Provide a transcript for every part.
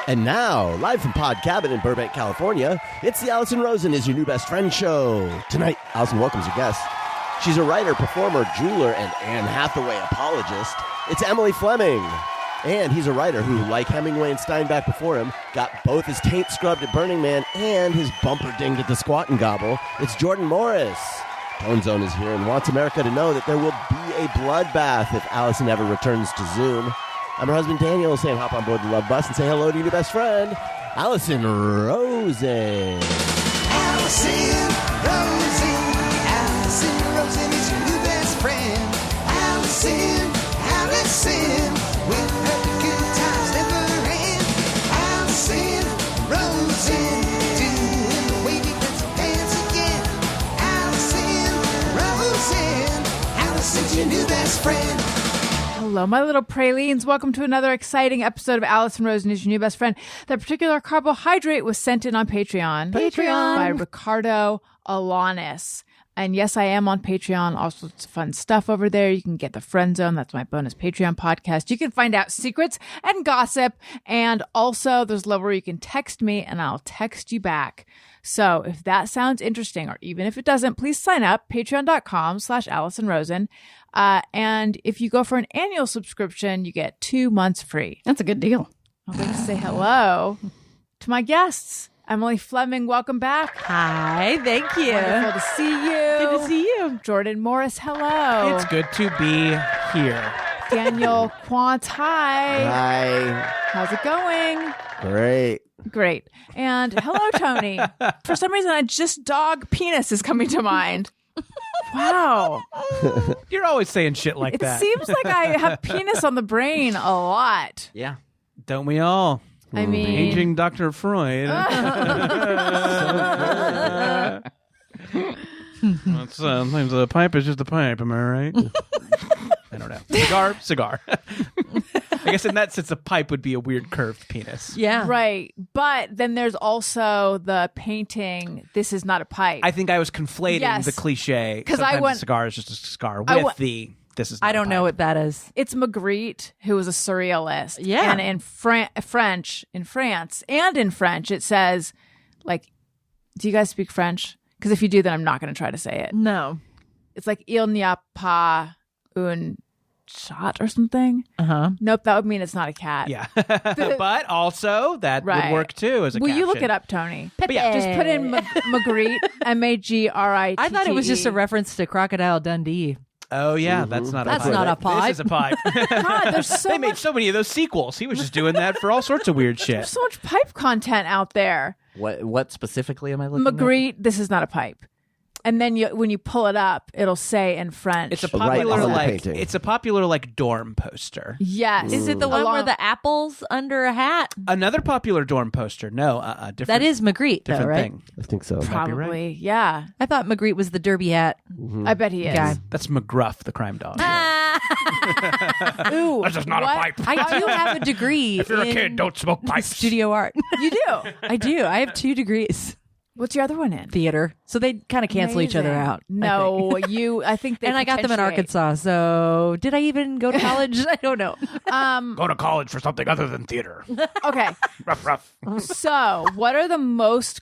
And now, live from Pod Cabin in Burbank, California, it's the Allison Rosen is Your New Best Friend show. Tonight, Allison welcomes her guest. She's a writer, performer, jeweler, and Anne Hathaway apologist. It's Emily Fleming. And he's a writer who, like Hemingway and Steinbeck before him, got both his taint scrubbed at Burning Man and his bumper dinged at the Squat and Gobble. It's Jordan Morris. Tone Zone is here and wants America to know that there will be a bloodbath if Allison ever returns to Zoom. I'm her husband, Daniel, saying hop on board the Love Bus and say hello to your best friend, Allison Rosen. Allison Rosen. Allison Rosen is your new best friend. Allison with her good times never end. Allison Rosen, doing the wavy pencil dance again. Allison Rosen, Allison's your new best friend. Hello, my little pralines. Welcome to another exciting episode of Allison Rosen is Your New Best Friend. That particular carbohydrate was sent in on Patreon. By Ricardo Alanis. And yes, I am on Patreon. All sorts of fun stuff over there. You can get the Friend Zone. That's my bonus Patreon podcast. You can find out secrets and gossip. And also, there's a level where you can text me and I'll text you back. So if that sounds interesting, or even if it doesn't, please sign up. Patreon.com/Allison Rosen. And if you go for an annual subscription, you get 2 months free. That's a good deal. I'm going to say hello to my guests. Emily Fleming, welcome back. Hi, thank you. Wonderful to see you. Good to see you. Jordan Morris, hello. It's good to be here. Daniel Quant, hi. Hi. How's it going? Great. And hello, Tony. For some reason, just dog penis is coming to mind. Wow. You're always saying shit like that. It seems like I have penis on the brain a lot. Yeah. Don't we all? I mean, Aging Dr. Freud. Sometimes a pipe is just a pipe, am I right? I don't know. Cigar. I guess in that sense, a pipe would be a weird curved penis. Yeah. right. But then there's also the painting, this is not a pipe. I think I was conflating the cliche. 'Cause Sometimes I went- a cigar is just a cigar with this is not I don't a know pipe. what that is. It's Magritte, who was a surrealist. Yeah. And in France, and in French, it says, like, do you guys speak French? Because if you do, then I'm not going to try to say it. No. It's like, il n'y a pas un chat or something. Uh-huh. Nope, that would mean it's not a cat. Yeah. But also, that Right. would work too as a Will you look caption. it up, Tony? But yeah. Just put in Magritte, Magritte. I thought it was just a reference to Crocodile Dundee. Oh, yeah, that's not a pipe. That's not a pipe. This is a pipe. God, there's so They much, made so many of those sequels. He was just doing that for all sorts of weird shit. there's so much pipe content out there. What specifically am I looking at? Magritte, this is not a pipe. And then when you pull it up, it'll say in French. It's a Right popular on the like painting. it's a popular like dorm poster. Yes. Is it the one where the apple's under a hat? Another popular dorm poster. No, different. That is Magritte, though, different right? thing. I think so. Probably, right. yeah. I thought Magritte was the derby hat I bet he is. guy. That's McGruff, the crime dog. Ooh, That's just not what? a pipe. I do have a degree If you're a in kid, don't smoke pipes. studio art. You do. I do. I have 2 degrees. What's your other one in? Theater. So they kind of cancel each other Amazing. out. No, I think they And I got them in potentiate. Arkansas. So did I even go to college? I don't know. Go to college for something other than theater. Okay. rough. So, what are the most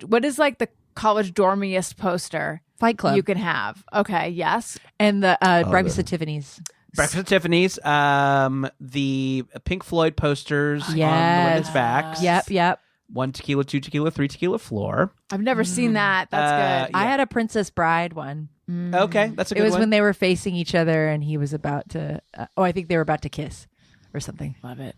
what is like the college dormiest poster Fight Club. you can have? Okay, yes. And the Breakfast at Tiffany's. Breakfast at Tiffany's. The Pink Floyd posters on the Yes. women's backs. Yep. 1 tequila, 2 tequila, 3 tequila floor. I've never seen that. That's good. I had a Princess Bride one. Okay, that's a good It was one. when they were facing each other and he was about to, I think they were about to kiss or something. Love it.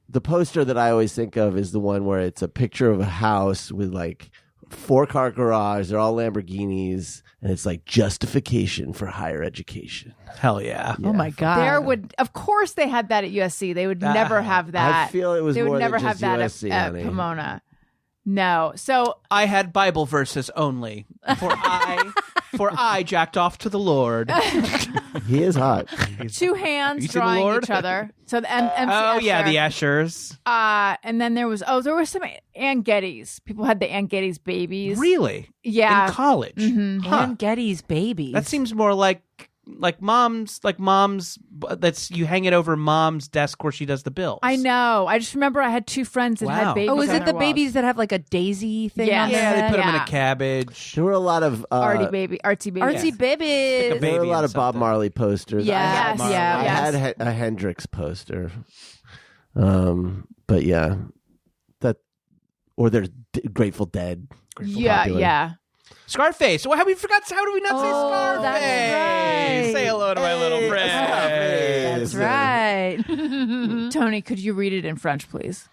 The poster that I always think of is the one where it's a picture of a house with like 4-car garage. They're all Lamborghinis, and it's like justification for higher education. Hell yeah. Oh my God. Of course, they had that at USC. They would never have that. I feel it was They more would never than have just that USC, at honey. Pomona. No. So I had Bible verses only. For I jacked off to the Lord. He is hot. two hands You see the drawing Lord? each other. So the MC Oh yeah, the Ushers. Ushers. And then there was some Ann Gettys. People had the Ann Gettys babies. Really? Yeah. In college? Mhm. Huh. Ann Getty's babies. That seems more like mom's. That's you hang it over mom's desk where she does the bills. I know. I just remember I had 2 friends that Wow. had babies. Oh, is on it their the walls. babies that have like a daisy thing Yes. on their Yeah, they head? put them in Yeah. a cabbage. There were a lot of Artsy babies. Artsy babies. Stick a there were a baby lot in of Bob something. Marley posters. Yes, I yes. had a Hendrix poster. But yeah, or there's Grateful Dead. Yeah, popular. yeah. Scarface. How do we not say Oh, Scarface? that's right. Say hello to my little friend. That's right. Tony, could you read it in French, please?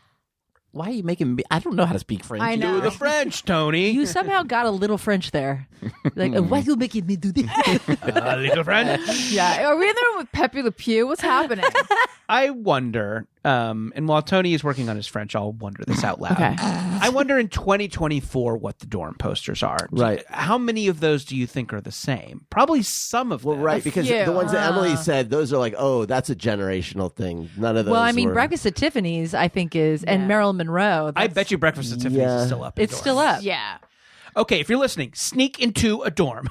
Why are you making me? I don't know how to speak French. I know. Do the French, Tony. You somehow got a little French there. Like, why you making me do this? Little French. Yeah. Are we in there with Pepe Le Pew? What's happening? I wonder, and while Tony is working on his French, I'll wonder this out loud. Okay. I wonder in 2024 what the dorm posters are. Right. How many of those do you think are the same? Probably some of Well, them. right, because few. the ones that Emily said, those are like, oh, that's a generational thing. None of those. Well, I mean, were... Breakfast at Tiffany's, I think is, and Yeah. Marilyn Monroe. I bet you Breakfast at Tiffany's Yeah. is still up. in it's dorms. still up. Yeah. Okay, if you're listening, sneak into a dorm.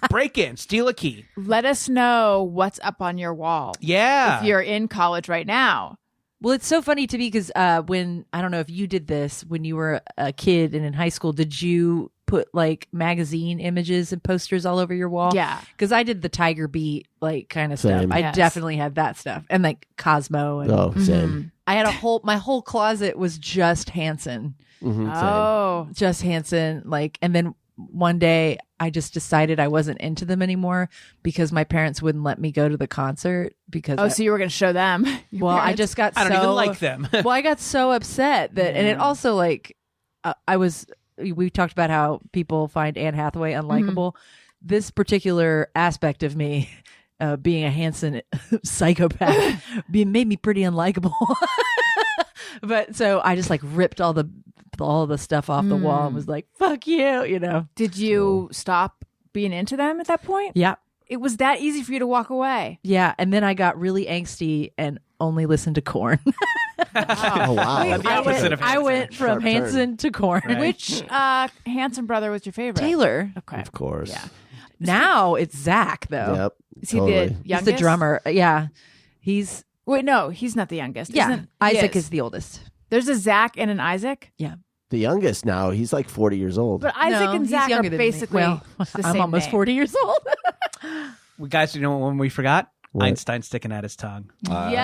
Break in, steal a key. Let us know what's up on your wall. Yeah. If you're in college right now. Well, it's so funny to me because when, I don't know if you did this when you were a kid and in high school, did you put like magazine images and posters all over your wall? Yeah. Because I did the Tiger Beat like kind of stuff. Same. I Yes. definitely had that stuff. And like Cosmo. And Oh, same. I had my whole closet was just Hanson. Mhm, same. Oh. Just Hanson. Like, and then one day I just decided I wasn't into them anymore because my parents wouldn't let me go to the concert because Oh, so you were going to show them. your well, I parents? just got I don't so even like them. well, I got so upset that, and it also like, we talked about how people find Anne Hathaway unlikable. This particular aspect of me, being a Hanson psychopath, made me pretty unlikable. But so I just like ripped all the stuff off the wall and was like, "Fuck you," you know. Did you stop being into them at that point? Yeah, It was that easy for you to walk away. yeah. And then I got really angsty and only listened to Korn. Oh, wow. Wait, the opposite of I Hanson. went from Sharp turn. Hanson to Korn. Right. Which Hanson brother was your favorite? Taylor. Okay. Of course. Yeah. Now it's Zach though. Yep. Is he totally. the He's youngest? the drummer. Yeah, he's Wait, no, he's not the youngest. yeah. Isn't- Isaac he is the oldest. There's a Zach and an Isaac, Yeah, The youngest now. He's like 40 years old. but Isaac No, and he's Zach younger are than me. basically Well, the I'm same almost name. 40 years old. Well, guys, you know what one we forgot? What? Einstein sticking out his tongue. Yes.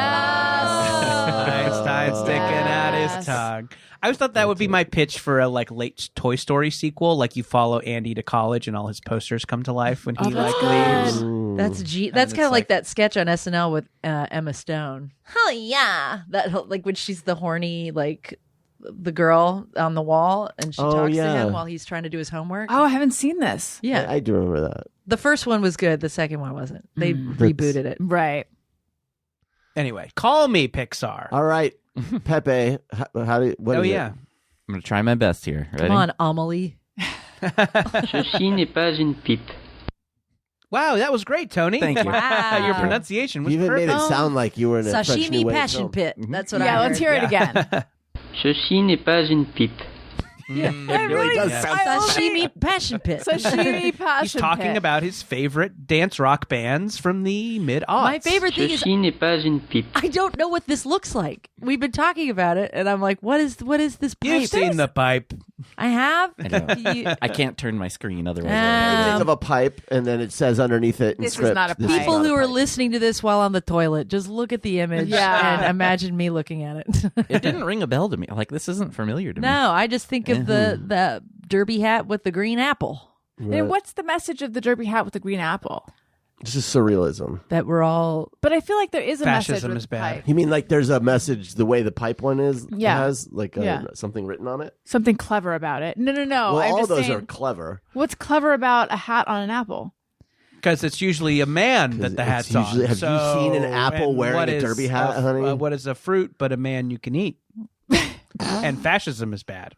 Einstein sticking out Yes. his tongue. I always thought that would be my pitch for a like late Toy Story sequel. Like you follow Andy to college and all his posters come to life when he that's like good. leaves. That's And That's it's kind of like- like that sketch on SNL with Emma Stone. Oh yeah, that like when she's the horny like the girl on the wall and she Oh, talks yeah. to him while he's trying to do his homework. Oh, I haven't seen this. Yeah, I do remember that. the first one was good. The second one wasn't. They rebooted it. Right. Anyway, call me Pixar. All right. Pepe, how do you, what Oh is it? yeah. I'm going to try my best here. Ready? Come on, Amelie. Ceci n'est pas une pipe. Wow, that was great, Tony. Thank you. Wow. Your pronunciation was You even perfect. made it sound like you were in a French Sashimi New Wave passion film. pit. That's what I Yeah, heard. let's hear it again. Ceci n'est pas une pipe. It really does sound- Sashimi passion pit. Sashimi passion. He's talking pit. about his favorite dance rock bands from the mid-aughts. My favorite thing is Ceci n'est pas une pipe. I don't know what this looks like. We've been talking about it, and I'm like, what is this pipe? You've seen the pipe. I have. I know. You- I can't turn my screen otherwise. Think of a pipe, and then it says underneath it in This is script. not a this pipe. People not a who are pipe. listening to this while on the toilet, just look at the image Yeah. and imagine me looking at it. It didn't ring a bell to me. Like, this isn't familiar to me. No, I just think of the derby hat with the green apple And what's the message of the derby hat with the green apple? This is surrealism. that we're all. But I feel like there is a message Fascism with is the bad. pipe. You mean like there's a message the way the pipe one is? Yeah. Has like Yeah. something written on it? Something clever about it. No. well, I'm all just those saying, are clever. what's clever about a hat on an apple? Because it's usually a man that the it's hat's usually- on. have you seen an apple and wearing what a is derby hat, honey? What is a fruit but a man you can eat? And fascism is bad.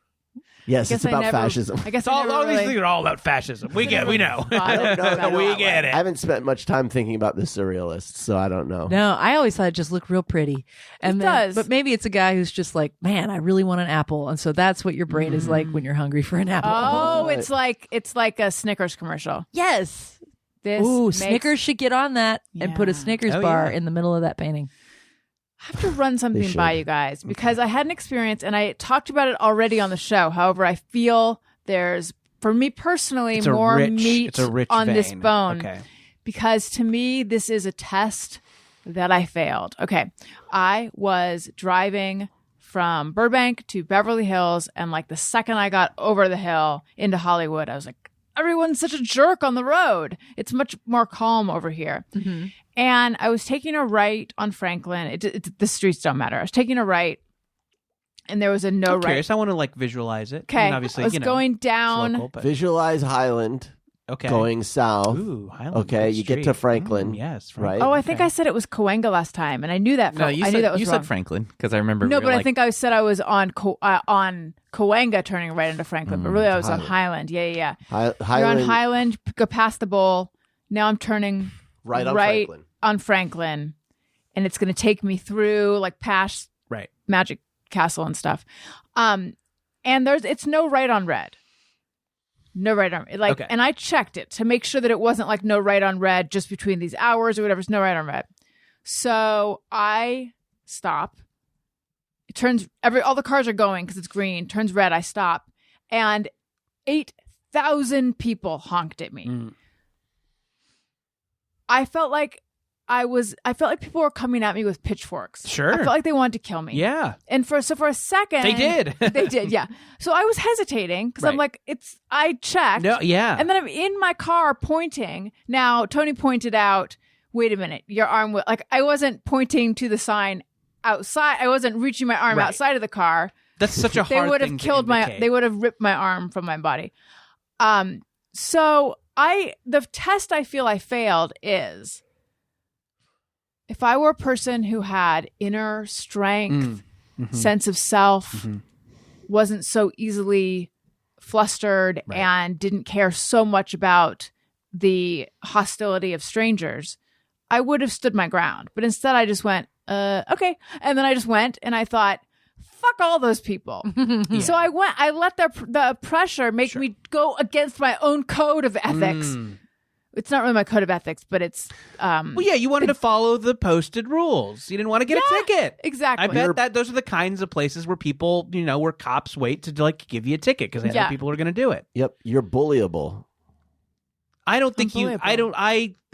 Yes, it's about fascism. I guess It's all I never these really, things are all about fascism. We know. I don't know that we well. get it. I haven't spent much time thinking about the surrealists, so I don't know. No, I always thought it just looked real pretty. And It then, does. But maybe it's a guy who's just like, man, I really want an apple, and so that's what your brain is like when you're hungry for an apple. Oh, it's like a Snickers commercial. yes. This Ooh, makes- Snickers should get on that and put a Yeah. Snickers Oh, bar yeah. in the middle of that painting. I have to run something should. by you guys because I had an experience and I talked about it already on the show. However, I feel there's, for me personally, It's a more rich- meat it's a rich on this vein. bone. Okay. Because to me, this is a test that I failed. Okay. I was driving from Burbank to Beverly Hills, and like the second I got over the hill into Hollywood, I was like, everyone's such a jerk on the road. It's much more calm over here. Mm-hmm. And I was taking a right on Franklin. The streets don't matter. I was taking a right, and there was a no I'm right. curious. I want to like visualize it. I Okay. mean, obviously, I was going it's down. local, but Visualize Highland okay. going south. Ooh, Highland. Okay, good you get to street. Franklin, yes, right? Oh, I think I said it was Cahuenga last time, and I knew that. No, you I said knew that was you wrong. said Franklin because I remember. No, we were but I like, think I said I was on Cahuenga turning right into Franklin, but really I was on Highland. Highland. Yeah. Hi- You're Highland, on Highland, go past the bowl. Now I'm turning right on Franklin. on Franklin, and it's going to take me through like past right. Magic Castle and stuff. And it's no right on red. No right on like, Okay. and I checked it to make sure that it wasn't like no right on red just between these hours or whatever. It's no right on red. So I stop. It turns all the cars are going because it's green. Turns red. I stop, and 8,000 people honked at me. Mm. I felt like people were coming at me with pitchforks. Sure. I felt like they wanted to kill me. Yeah. And for a second, They did. they did, yeah. So I was hesitating because I'm Right. like, I checked. No. Yeah. And then I'm in my car pointing. Now, Tony pointed out, wait a minute, your arm, like I wasn't pointing to the sign outside. I wasn't reaching my arm Right. outside of the car. That's such a They hard would thing have to killed indicate. they would have ripped my arm from my body. So the test I feel I failed is if I were a person who had inner strength, sense of self, wasn't so easily flustered Right. and didn't care so much about the hostility of strangers, I would have stood my ground. But instead I just went, okay. And then I just went and I thought, fuck all those people. So I let the pressure make me go against my own code of ethics. It's not really my code of ethics, but it's Well, yeah, you wanted to follow the posted rules. You didn't want to get a ticket. exactly. I bet that those are the kinds of places where people, where cops wait to like give you a ticket because they know Yeah. people are going to do it. Yep, you're bullyable. I don't think Unbelievable.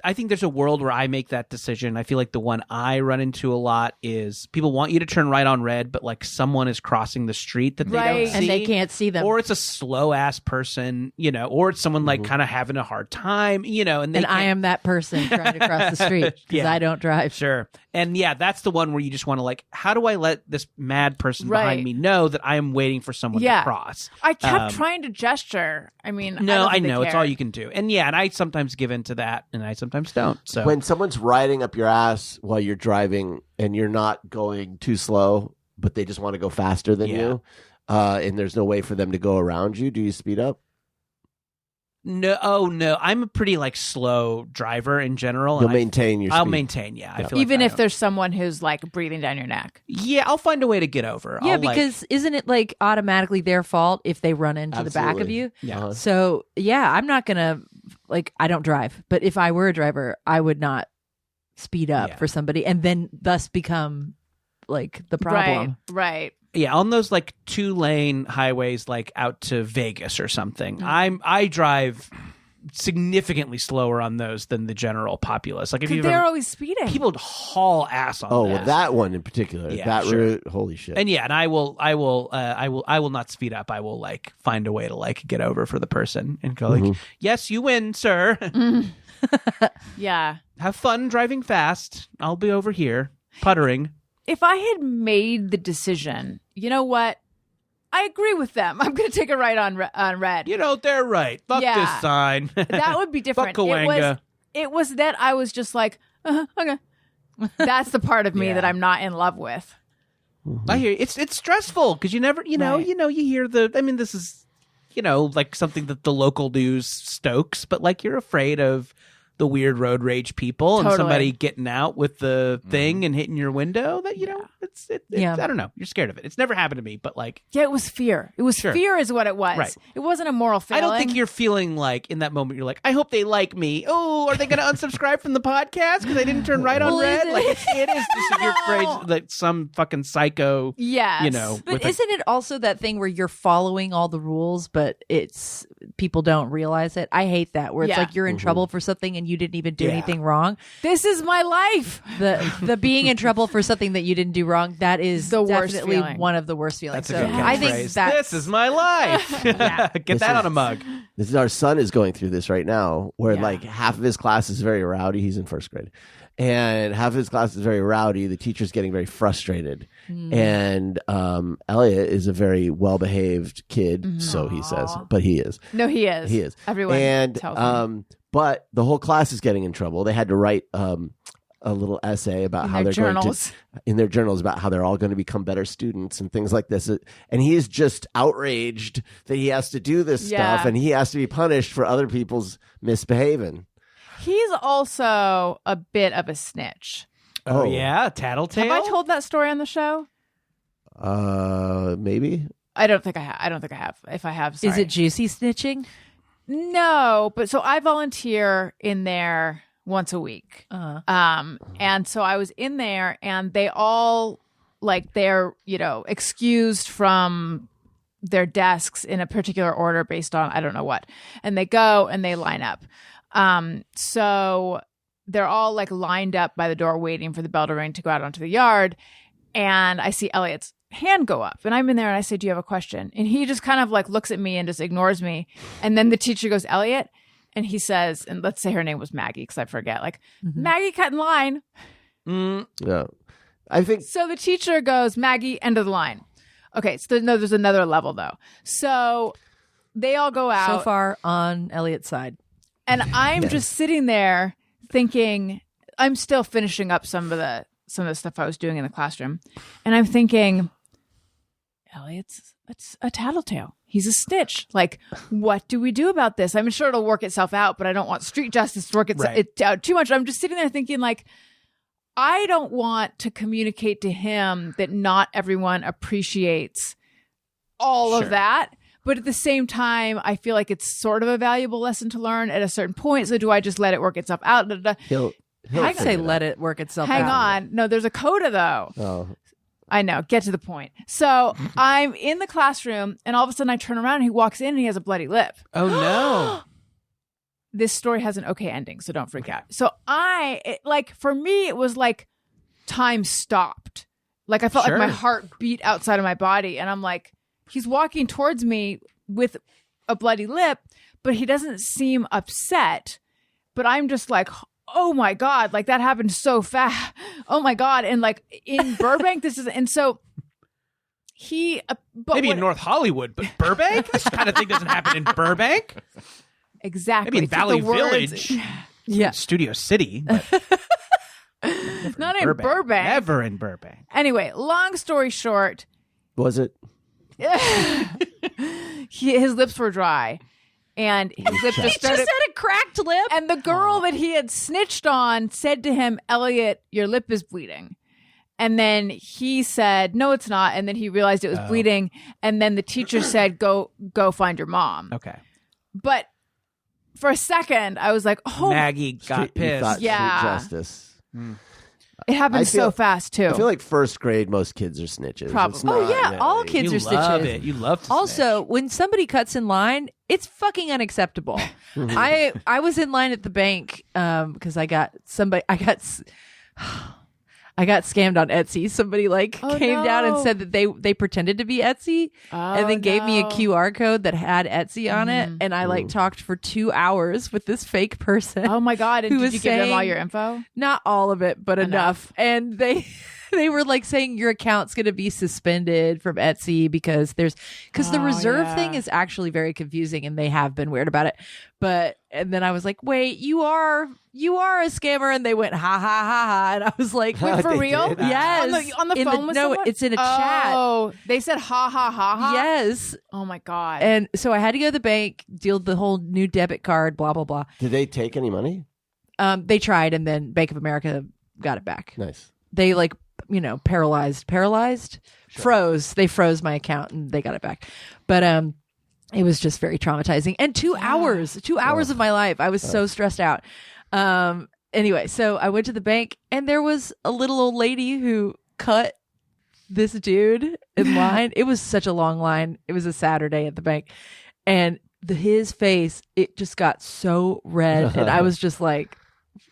I think there's a world where I make that decision. I feel like the one I run into a lot is people want you to turn right on red, but like someone is crossing the street that they Right. don't see. And they can't see them. Or it's a slow ass person, or it's someone like kind of having a hard time, and they and I can't- am that person trying to cross the street because Yeah. I don't drive. Sure. And yeah, that's the one where you just want to like, how do I let this mad person Right. behind me know that I am waiting for someone Yeah. to cross? I kept trying to gesture. I mean, No, I don't know. think It's they all care. you can do. And yeah, and I sometimes give in to that and I sometimes don't. So When someone's riding up your ass while you're driving and you're not going too slow, but they just want to go faster than Yeah. you, and there's no way for them to go around you, do you speed up? no, I'm a pretty like slow driver in general. You'll and maintain your I'll speed. maintain, yeah. I Yeah. feel Even like if there's someone who's like breathing down your neck. Yeah, I'll find a way to get over. Yeah, I'll, like- because isn't it like automatically their fault if they run into the back of Absolutely. you? Yeah. Uh-huh. So yeah, I'm not gonna I don't drive, but if I were a driver, I would not speed up Yeah. for somebody and then thus become like the problem. Right. Yeah, on those like 2-lane highways, like out to Vegas or something, Mm. I drive significantly slower on those than the general populace. Like if Because you they're always speeding. people haul ass on Oh, those. well, that one in particular, Yeah, that sure. route, holy shit. And yeah, and I will not speed up. I will like find a way to like get over for the person and go like, yes, you win, sir. Yeah. Have fun driving fast. I'll be over here puttering. If I had made the decision, you know what? I agree with them. I'm going to take a right on red. They're right. Fuck Yeah. this sign. That would be different. Fuck Cahuenga. It was that I was just like, okay. That's the part of me Yeah. that I'm not in love with. I hear you. It's stressful because you never, you Right. hear this is, like something that the local news stokes, but like you're afraid of the weird road rage people and Totally. somebody getting out with the thing and hitting your window. That it's I don't know. You're scared of it. It's never happened to me, but like, Yeah, it was fear. It was Sure. fear is what it was. Right. It wasn't a moral failing. I don't think you're feeling like in that moment. You're like, I hope they like me. Oh, are they going to unsubscribe from the podcast because I didn't turn right on Well, red? is it- Like it is just you're afraid that some fucking psycho. Yes. You know, But with a- isn't it also that thing where you're following all the rules, but it's people don't realize it? I hate that, where it's Yeah. like you're in trouble for something and you didn't even do anything wrong. This is my life. The being in trouble for something that you didn't do wrong, that is The worst definitely feeling. one of the worst feelings. That's a So good I think catchphrase. that's This is my life. Get This that is- on a mug. This is our son is going through this right now, where Yeah. like half of his class is very rowdy. He's in first grade, and half of his class is very rowdy. The teacher's getting very frustrated, and Elliot is a very well behaved kid, so he says, but he is. No, he is. He is. Everyone And tells me. but the whole class is getting in trouble. They had to write a little essay about In how their they're going journals. to in their journals about how they're all going to become better students and things like this. And he is just outraged that he has to do this Yeah. stuff and he has to be punished for other people's misbehaving. He's also a bit of a snitch. Oh, Oh. yeah, tattletale. Have I told that story on the show? Maybe. I don't think I have. I don't think I have. If I have, sorry. is it juicy snitching? No, but so I volunteer in there once a week. And so I was in there and they all like they're, excused from their desks in a particular order based on I don't know what. And they go and they line up. So they're all like lined up by the door waiting for the bell to ring to go out onto the yard. And I see Elliot's hand go up and I'm in there and I say, do you have a question? And he just kind of like looks at me and just ignores me. And then the teacher goes, Elliot. And he says, and let's say her name was Maggie because I forget, like, Maggie cut in line. Yeah. I think So the teacher goes, Maggie, end of the line. Okay, so there's another level though. So they all go out. So far on Elliot's side. And I'm just sitting there thinking, I'm still finishing up some of the stuff I was doing in the classroom. And I'm thinking, Elliot's a tattletale. He's a snitch. Like, what do we do about this? I'm sure it'll work itself out, but I don't want street justice to work it out too much. I'm just sitting there thinking, like, I don't want to communicate to him that not everyone appreciates all of that. But at the same time, I feel like it's sort of a valuable lesson to learn at a certain point. So do I just let it work itself out? he'll I'd say figure it let it work itself Hang out. on. No, there's a coda though. out. Oh. I know. Get to the point. So I'm in the classroom and all of a sudden I turn around and he walks in and he has a bloody lip. Oh no. This story has an okay ending, so don't freak out. So for me, it was like time stopped. Like I felt like my heart beat outside of my body. And I'm like, he's walking towards me with a bloody lip, but he doesn't seem upset. But I'm just like, oh my God, like that happened so fast. Oh my God. And like in Burbank, and so he, but Maybe in North Hollywood, but Burbank? This kind of thing doesn't happen in Burbank. exactly. Maybe in It's like Valley the words- Village. Yeah. Studio City. But Not in Burbank. Never in Burbank. Anyway, long story short, Was it? his lips were dry and his lips just started. Just had a cracked lip. And the girl that he had snitched on said to him, Elliot, your lip is bleeding. And then he said, no, it's not. And then he realized it was bleeding. And then the teacher said, go find your mom. Okay. But for a second, I was like, oh, Maggie got You pissed. thought Yeah. street justice. it happened I so feel- fast too. I feel like first grade, most kids are snitches. Probably. It's Oh, not yeah, all really- kids You are love snitches. it. You love to Also, snitch. when somebody cuts in line, it's fucking unacceptable. I was in line at the bank because I got scammed on Etsy. Somebody came down and no. said that they pretended to be Etsy and then gave me a no. QR code that had Etsy on it, and I talked for 2 hours with this fake person. Oh my God. And who did was you give them all saying- your info? Not all of it, but enough. And they were saying your account's going to be suspended from Etsy because the reserve yeah. thing is actually very confusing and they have been weird about it. And then I was like, wait, you are a scammer. And they went, ha ha ha ha. And I was like, Wait, for They real? did? yes. On the In phone with no, someone? it's in a chat. Oh, they said ha ha ha ha. Yes. Oh my God. And so I had to go to the bank, deal with the whole new debit card, blah, blah, blah. Did they take any money? They tried, and then Bank of America got it back. Nice. They paralyzed, froze. They froze my account and they got it back. But it was just very traumatizing. And 2 hours of my life. I was so stressed out. Anyway, so I went to the bank and there was a little old lady who cut this dude in line. It was such a long line. It was a Saturday at the bank. And his face, it just got so red. And I was just like,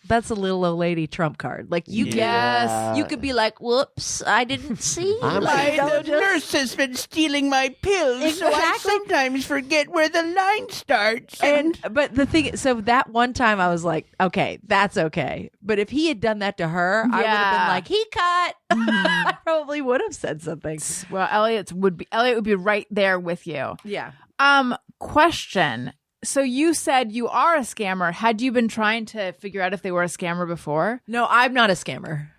that's a little old lady trump card. Like you could be like, whoops, I didn't see. The nurse has been stealing my pills, so I sometimes forget where the line starts. But the thing, so that one time I was like, okay, that's okay. But if he had done that to her, I would have been like, he cut. I probably would have said something. Well, Elliot would be right there with you. Yeah. Question. So you said you are a scammer. Had you been trying to figure out if they were a scammer before? No, I'm not a scammer.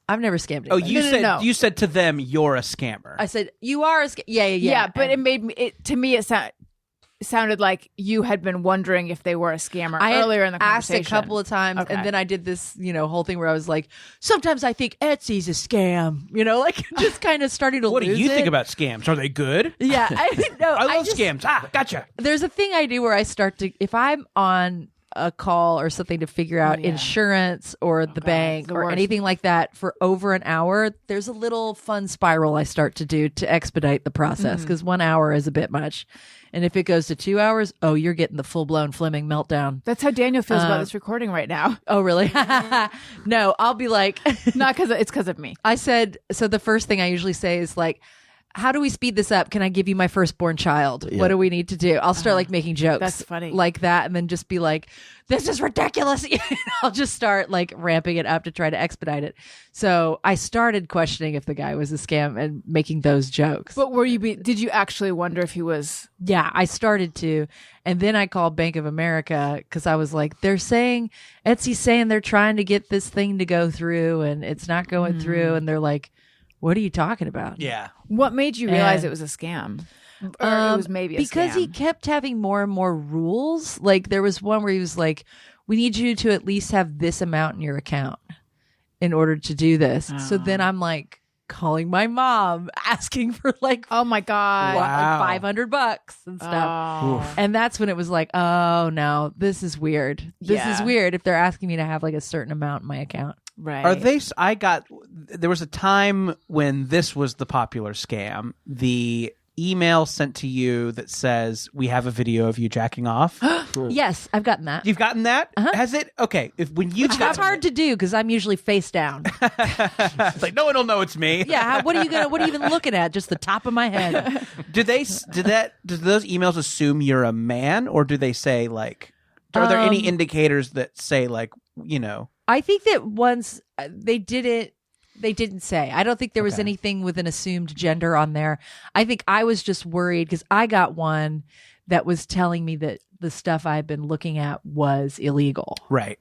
I've never scammed anybody. Oh, you said to them, you're a scammer. I said, you are a scammer. Yeah. Yeah, but it made me, it sounded like you had been wondering if they were a scammer earlier in the conversation. I asked a couple of times, and then I did this, whole thing where I was like, sometimes I think Etsy's a scam, just kind of starting to What lose do you think it. about scams? Are they good? Yeah, I love scams. Gotcha. There's a thing I do where I start to, if I'm on a call or something to figure out insurance or the bank or anything like that for over an hour, there's a little fun spiral I start to do to expedite the process because 1 hour is a bit much. And if it goes to 2 hours, you're getting the full-blown Fleming meltdown. That's how Daniel feels about this recording right now. Oh, really? No, I'll be like... Not because it's because of me. I said, so the first thing I usually say is like, how do we speed this up? Can I give you my firstborn child? Yeah. What do we need to do? I'll start making jokes. That's funny. Like that, and then just be like, this is ridiculous. I'll just start ramping it up to try to expedite it. So I started questioning if the guy was a scam and making those jokes. But did you actually wonder if he was? Yeah, I started to. And then I called Bank of America because I was like, Etsy's saying they're trying to get this thing to go through and it's not going through. And they're like, what are you talking about? Yeah. What made you realize it was a scam? Or it was maybe a because scam? he kept having more and more rules. Like there was one where he was like, we need you to at least have this amount in your account in order to do this. So then I'm like calling my mom, asking for oh my God, $500 and stuff. And that's when it was like, oh no, this is weird. This is weird if they're asking me to have a certain amount in my account. Right. Are they? There was a time when this was the popular scam. The email sent to you that says, we have a video of you jacking off. Yes, I've gotten that. You've gotten that? Has it? Okay. That's hard to do because I'm usually face down. It's like, no one will know it's me. Yeah. What are you even looking at? Just the top of my head. Do those emails assume you're a man, or do they say are there any indicators that say I think that once they didn't say. I don't think there was anything with an assumed gender on there. I think I was just worried because I got one that was telling me that the stuff I've been looking at was illegal. Right.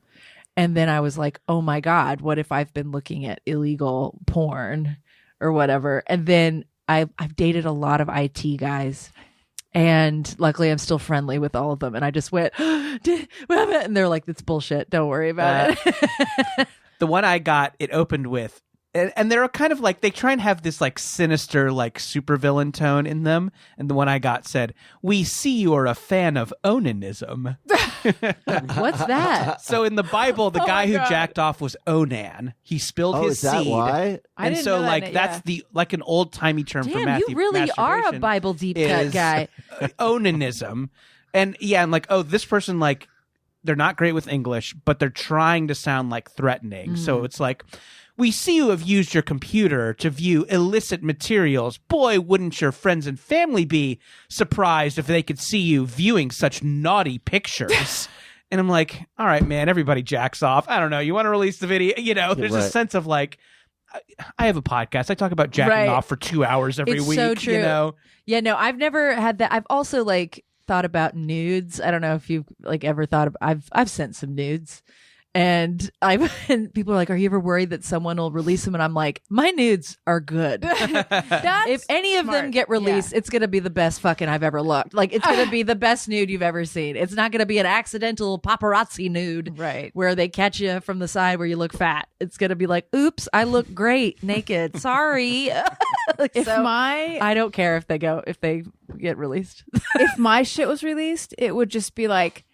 And then I was like, oh my God, what if I've been looking at illegal porn or whatever? And then I've dated a lot of IT guys. And luckily, I'm still friendly with all of them. And I just went, and they're like, "That's bullshit. Don't worry about it." The one I got, it opened with, and they're kind of they try and have this sinister, supervillain tone in them. And the one I got said, "We see you are a fan of onanism." What's that? So in the Bible, the guy who jacked off was Onan. He spilled his is that seed. why? And so that's the an old timey term for Damn, you really are a Bible deep cut guy. Onanism. And I'm like, oh, this person they're not great with English, but they're trying to sound threatening. So it's we see you have used your computer to view illicit materials. Boy, wouldn't your friends and family be surprised if they could see you viewing such naughty pictures. And I'm like, all right, man, everybody jacks off. I don't know. You want to release the video? There's a sense of I have a podcast. I talk about jacking off for 2 hours every week. So true. Yeah, no, I've never had that. I've also thought about nudes. I don't know if you've ever thought of, I've sent some nudes. And people are like, are you ever worried that someone will release them? And I'm like, my nudes are good. If any of them get released, it's going to be the best fucking I've ever looked. Like, it's going to be the best nude you've ever seen. It's not going to be an accidental paparazzi nude, Right. where they catch you from the side where you look fat. It's going to be like, oops, I look great naked. Sorry. I don't care if they get released. If my shit was released, it would just be like,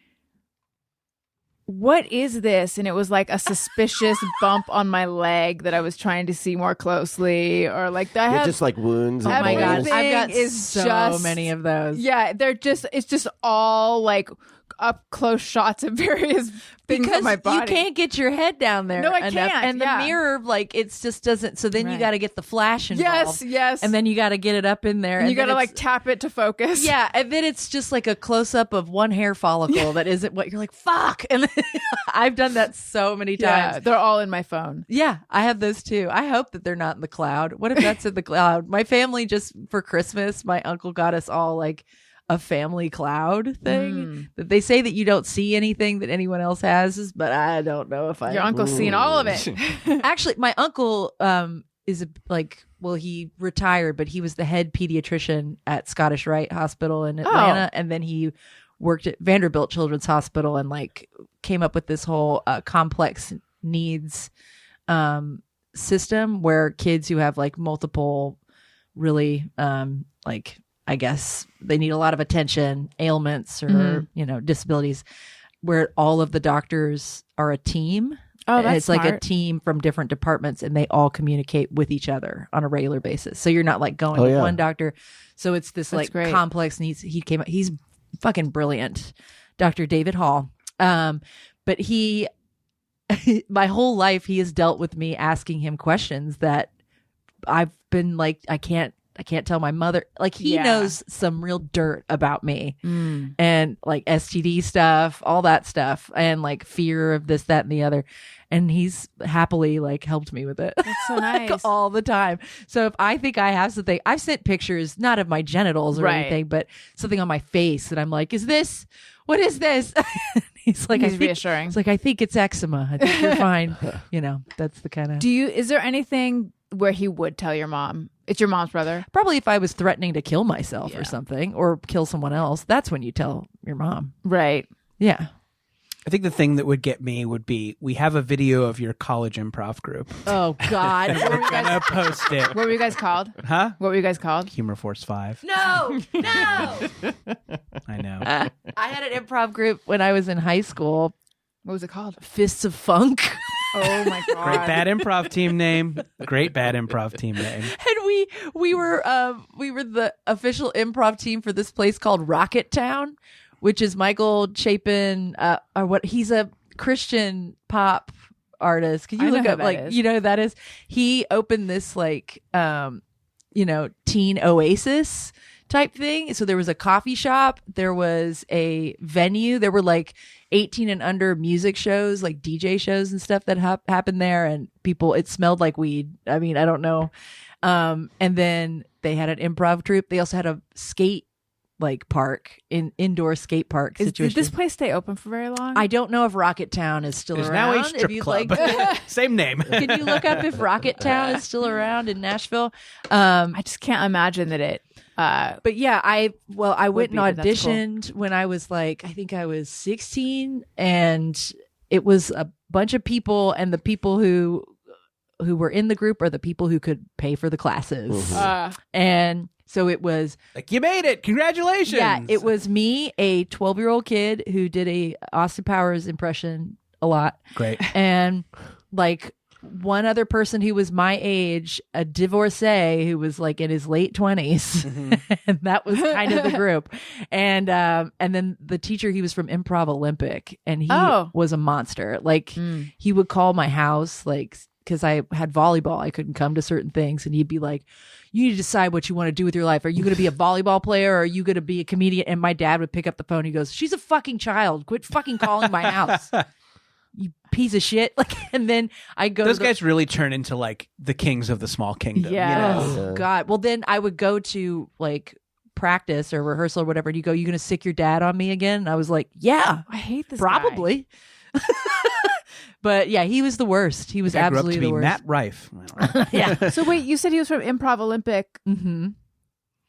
what is this? And it was like a suspicious bump on my leg that I was trying to see more closely, or like that. Yeah, just like wounds. Oh and my gosh, moles. I've got is so just- many of those. Yeah, it's just all like up close shots of various things Because on my body. you can't get your head down there. No, I enough. can't, And the yeah. mirror, like, it just doesn't. So then you Right. got to get the flash involved. Yes. And then you got to get it up in there. And you got then to like it's- tap it to focus. Yeah, and then it's just like a close up of one hair follicle that isn't what you're like. Fuck, and then, I've done that so many Yeah, times. they're all in my phone. Yeah, I have those too. I hope that they're not in the cloud. What if that's in the cloud? My family just for Christmas, my uncle got us all like a family cloud thing that they say that you don't see anything that anyone else has, but I don't know if I. Your uncle's seen all of it. Actually, my uncle he retired, but he was the head pediatrician at Scottish Rite Hospital in Atlanta, and then he worked at Vanderbilt Children's Hospital and like came up with this whole complex needs system where kids who have like multiple really like I guess they need a lot of attention, ailments or disabilities, where all of the doctors are a team. Oh, And that's it's like a smart. team from different departments and they all communicate with each other on a regular basis. So you're not like going Oh, to yeah. one doctor. So it's this That's like great. complex needs. He's fucking brilliant. Dr. David Hall. But he, my whole life, he has dealt with me asking him questions that I've been like, I can't tell my mother. Like he Yeah. knows some real dirt about me Mm. and like STD stuff, all that stuff, and like fear of this, that, and the other. And he's happily like helped me with it. That's so Like, nice. all the time. So if I think I have something, I've sent pictures, not of my genitals or Right. anything, but something on my face that I'm like, what is this? He's like, He's reassuring. It's like, I think it's eczema. I think you're fine. That's the kind of. Is there anything where he would tell your mom? It's your mom's brother. Probably if I was threatening to kill myself Yeah. or something or kill someone else, that's when you tell your mom. Right. Yeah. I think the thing that would get me would be we have a video of your college improv group. Oh God. We're gonna post it. What were you guys called? Huh? What were you guys called? Humor Force 5. No. I know. I had an improv group when I was in high school. What was it called? Fists of Funk. Oh my god. Great bad improv team name. Great bad improv team name. And we were the official improv team for this place called Rocket Town, which is Michael Chapin, he's a Christian pop artist. Can you I know look who up that like is. you know who that is? He opened this like teen oasis type thing. So there was a coffee shop, there was a venue, there were like 18 and under music shows, like DJ shows and stuff that happened there, and it smelled like weed. I mean, I don't know. And then they had an improv troupe. They also had a skate indoor skate park Did situation. this place stay open for very long? I don't know if Rocket Town is still There's around. now a strip if you'd club. like, Same name. can you look up if Rocket Town is still around in Nashville? I just can't imagine that it. But yeah, I went be, and but that's cool. auditioned when I was like, I think I was 16, and it was a bunch of people, and the people who were in the group are the people who could pay for the classes. And so it was, Like, you made it. Congratulations. yeah, it was me, a 12-year-old kid who did a Austin Powers impression a lot. Great. And like one other person who was my age, a divorcee who was like in his late 20s. And that was kind of the group. And then the teacher, he was from Improv Olympic, and he was a monster. Like he would call my house, like, because I had volleyball, I couldn't come to certain things, and he'd be like, you need to decide what you want to do with your life. Are you going to be a volleyball player, or are you going to be a comedian? And my dad would pick up the phone. He goes, she's a fucking child. Quit fucking calling my house. You piece of shit. Like, and then I go Those to guys really turn into like the kings of the small kingdom. Yeah. You know? Oh God. Well, then I would go to like practice or rehearsal or whatever, and you go, you going to sick your dad on me again? And I was like, yeah, I hate this. probably. But yeah, he was the worst. He was I grew up absolutely to be the worst. Matt Rife. Yeah. So wait, you said he was from Improv Olympic. Mm-hmm.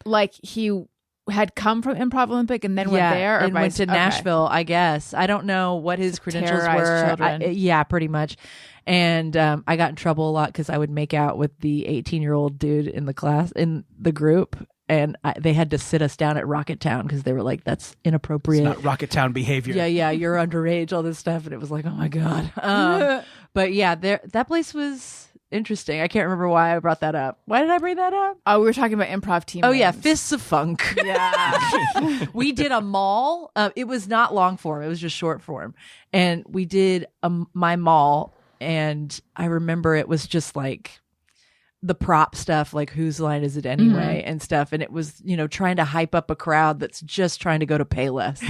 Like he had come from Improv Olympic and then went there, or and went to okay. Nashville, I guess. I don't know what his credentials terrorize were. children. Yeah, pretty much. And I got in trouble a lot because I would make out with the 18-year-old dude in the class, in the group. And they had to sit us down at Rocketown because they were like, that's inappropriate. It's not Rocketown behavior. Yeah, you're underage, all this stuff. And it was like, oh my God. But yeah, that place was interesting. I can't remember why I brought that up. Why did I bring that up? Oh, we were talking about improv team. Oh yeah, names. Fists of Funk. Yeah. We did a mall. It was not long form. It was just short form. And we did my mall. And I remember it was just like the prop stuff, like whose line is it anyway, and stuff. And it was, trying to hype up a crowd that's just trying to go to Payless.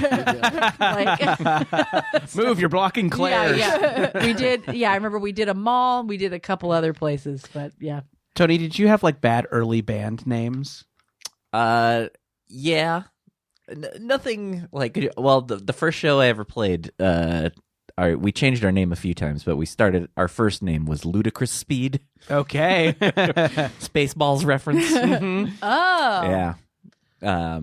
Move, you're blocking Claire's. Yeah. We did. Yeah, I remember we did a mall. We did a couple other places, but yeah. Tony, did you have like bad early band names? Yeah. Nothing like, well, the first show I ever played, we changed our name a few times, but our first name was Ludicrous Speed. Okay. Spaceballs reference. Mm-hmm. Oh. Yeah.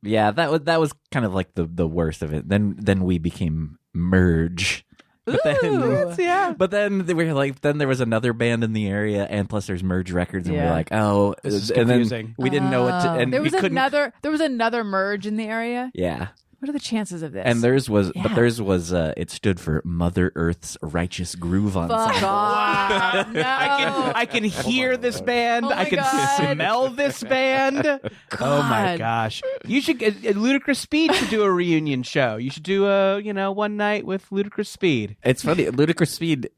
Yeah, that was kind of like the worst of it. Then we became Merge. But Ooh. then, but then we were like, then there was another band in the area, and plus there's Merge Records, and we were like, oh, This is and confusing. then we didn't know what to, and There we was couldn't. there was another merge in the area. Yeah. What are the chances of this? And theirs was, it stood for Mother Earth's Righteous Groove Ensemble. Fuck off. No. I can hear this band. Oh I my can God. smell this band. Oh my gosh! You should Ludicrous Speed should do a reunion show. You should do a one night with Ludicrous Speed. It's funny. Ludicrous Speed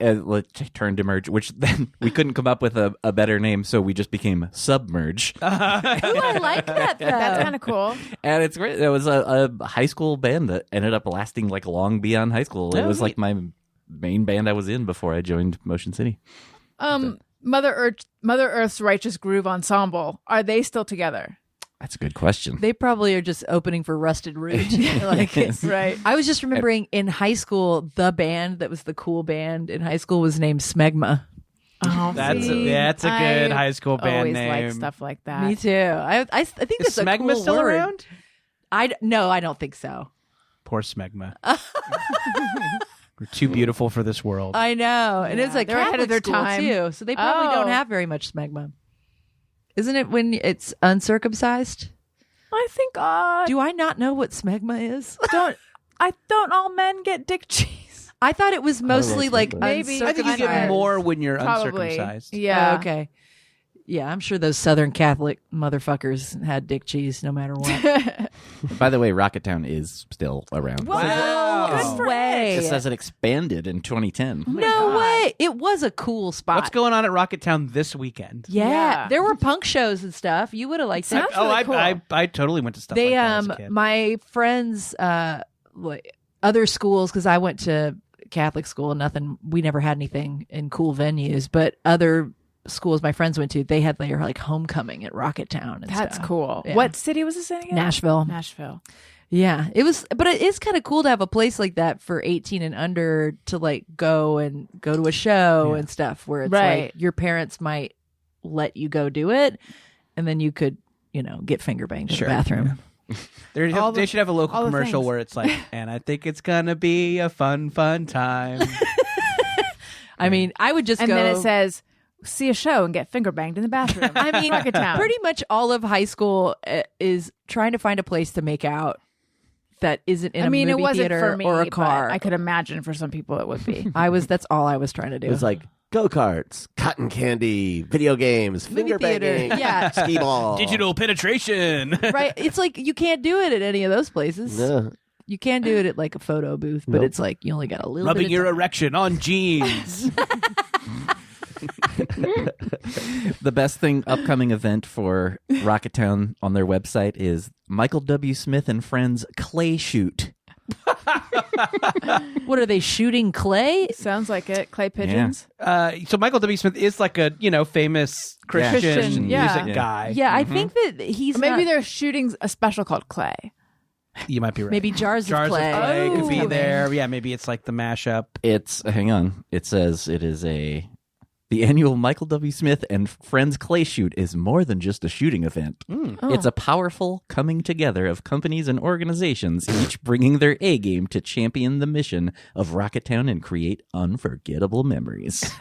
turned to Merge, which then we couldn't come up with a better name, so we just became Submerge. Ooh, I like that though. that's kind of cool. And it's great. It was a high school band that ended up lasting like long beyond high school. It was like my main band I was in before I joined Motion City. Mother Earth's Righteous Groove Ensemble. Are they still together? That's a good question. They probably are just opening for Rusted Root. Right. I was just remembering in high school, the band that was the cool band in high school was named Smegma. Oh, That's a good high school band always name. like stuff like that. Me too. I think Is that's a Smegma cool still word. around? No, I don't think so. Poor Smegma. We're too beautiful for this world. I know, and it's like they're ahead of Catholic their school time. too, so they probably Oh. don't have very much Smegma. Isn't it when it's uncircumcised? I think Do I not know what Smegma is? don't all men get dick cheese? I thought it was mostly like Maybe. I think you get Uncircumcised. more when you're Probably. uncircumcised. Yeah. Oh, okay. Yeah, I'm sure those Southern Catholic motherfuckers had dick cheese no matter what. By the way, Rocketown is still around. Wow. No for way. It says it expanded in 2010. No way. It was a cool spot. What's going on at Rocketown this weekend? Yeah. Yeah. There were punk shows and stuff. You would have liked that. Sounds really cool. I totally went to stuff They like that as a kid. my friends like other schools, because I went to Catholic school, we never had anything in cool venues, but other schools my friends went to, they had their like homecoming at Rocketown and That's stuff. cool. Yeah. What city was this in again? Nashville. Yeah, it was, but it is kind of cool to have a place like that for 18 and under to like go to a show and stuff where it's Right. like your parents might let you go do it, and then you could get finger banged in the bathroom. They should have a local all the commercial things. where it's like, and I think it's gonna be a fun time. I mean, I would just And go. then it says, see a show and get finger banged in the bathroom. I mean, Rocketown. pretty much all of high school is trying to find a place to make out that isn't in a movie it wasn't theater for me, or a but car. I could imagine for some people it would be. That's all I was trying to do. It was like go-karts, cotton candy, video games, finger theater. banging, Yeah. skee ball. Digital penetration. right. It's like you can't do it at any of those places. Yeah. You can do it at like a photo booth, but Nope. it's like you only got a little Rubbing bit of your time. erection on jeans. The best upcoming event for Rocketown on their website is Michael W. Smith and Friends Clay Shoot. What are they shooting clay? Sounds like it. Clay pigeons. So Michael W. Smith is like a famous Christian Christian, yeah. music guy. Yeah, I think that he's Or maybe not- they're shooting a special called Clay. You might be right. Maybe Jars of Clay. Could be Oh. there. Yeah, maybe it's like the mashup. It's hang on. It says it is the annual Michael W. Smith and Friends Clay Shoot is more than just a shooting event. It's a powerful coming together of companies and organizations, each bringing their A game to champion the mission of Rocketown and create unforgettable memories.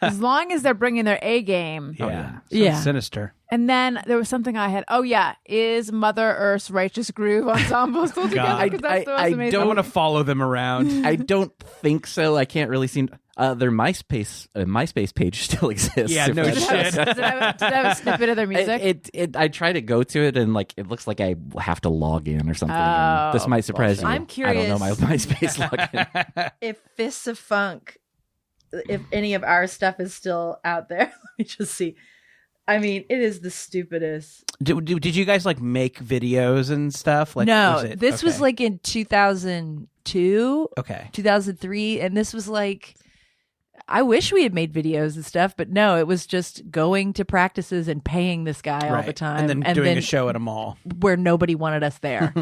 As long as they're bringing their A game. Yeah. Yeah. Sinister. And then there was something I had. Oh, yeah. Is Mother Earth's Righteous Groove Ensemble still together? Because that's the most I amazing. I want to follow them around. I don't think so. I can't really seem. Their MySpace page still exists. Yeah, no If that's- shit. Did I have a snippet of their music? I try to go to it and like it looks like I have to log in or something. Oh, This might surprise you. I'm I don't know my curious. MySpace login. If Fists of Funk, if any of our stuff is still out there, let me just see. I mean, it is the stupidest. Did you guys like make videos and stuff? Like, No, was it- this was okay. like in 2002, Okay. 2003, and this was like, I wish we had made videos and stuff, but no, it was just going to practices and paying this guy all the Right. time, And then doing a show at a mall. where nobody wanted us there.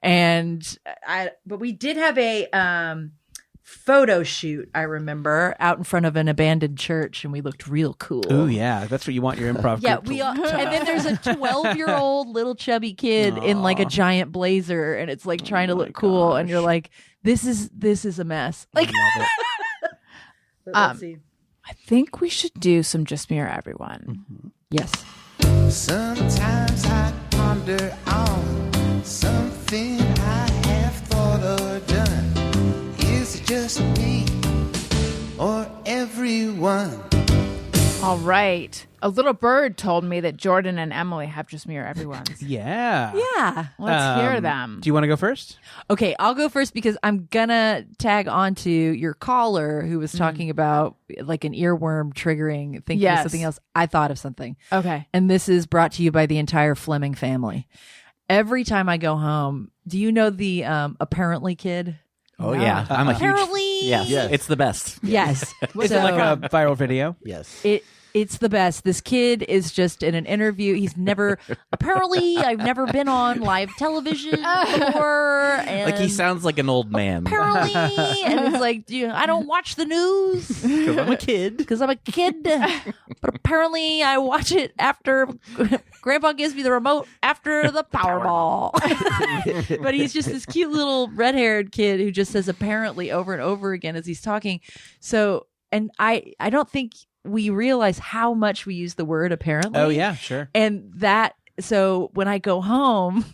But we did have a photo shoot, I remember, out in front of an abandoned church, and we looked real cool. Oh yeah, that's what you want your improv Yeah, group we to all, and then there's a 12-year-old little chubby kid in like a giant blazer, and it's like trying to look cool, and you're like, this is a mess. Like, but let's see. I think we should do some Just Me or Everyone. Yes. Sometimes I ponder on something I have thought or done. Is it just me or everyone? All right. A little bird told me that Jordan and Emily have Just Me or Everyone's. Yeah. Yeah. Let's hear them. Do you want to go first? Okay, I'll go first because I'm gonna tag onto your caller who was talking about like an earworm triggering, thinking Yes. of something else. I thought of something. Okay. And this is brought to you by the entire Fleming family. Every time I go home, do you know the apparently kid? Oh yeah, I'm a huge. Apparently, Yes, Yes. it's the best. yes. Is it like a viral video? Yes. It's the best. This kid is just in an interview. He's never apparently I've never been on live television before. And Like he sounds like an old man. apparently, and it's like, I don't watch the news Because I'm a kid. because I'm a kid. But apparently, I watch it after Grandpa gives me the remote after the Powerball. But he's just this cute little red-haired kid who just says apparently over and over again as he's talking. So, and I don't think we realize how much we use the word apparently. Oh yeah, sure. And that, so when I go home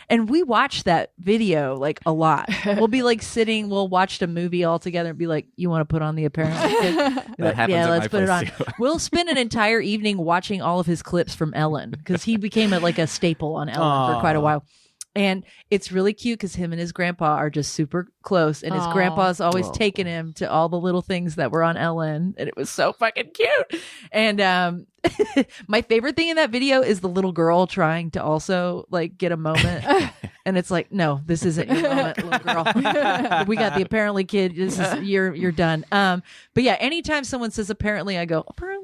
and we watch that video like a lot, we'll be like we'll watch a movie all together and be like, you want to put on the apparently kid? That happens Yeah, at let's my put it on. place, too. We'll spend an entire evening watching all of his clips from Ellen because he became like a staple on Ellen for quite a while. And it's really cute because him and his grandpa are just super close. And his grandpa's always taken him to all the little things that were on Ellen. And it was so fucking cute. And my favorite thing in that video is the little girl trying to also like get a moment. And it's like, no, this isn't your moment, little girl. We got the apparently kid. This is you're done. But yeah, anytime someone says apparently, I go, apparently.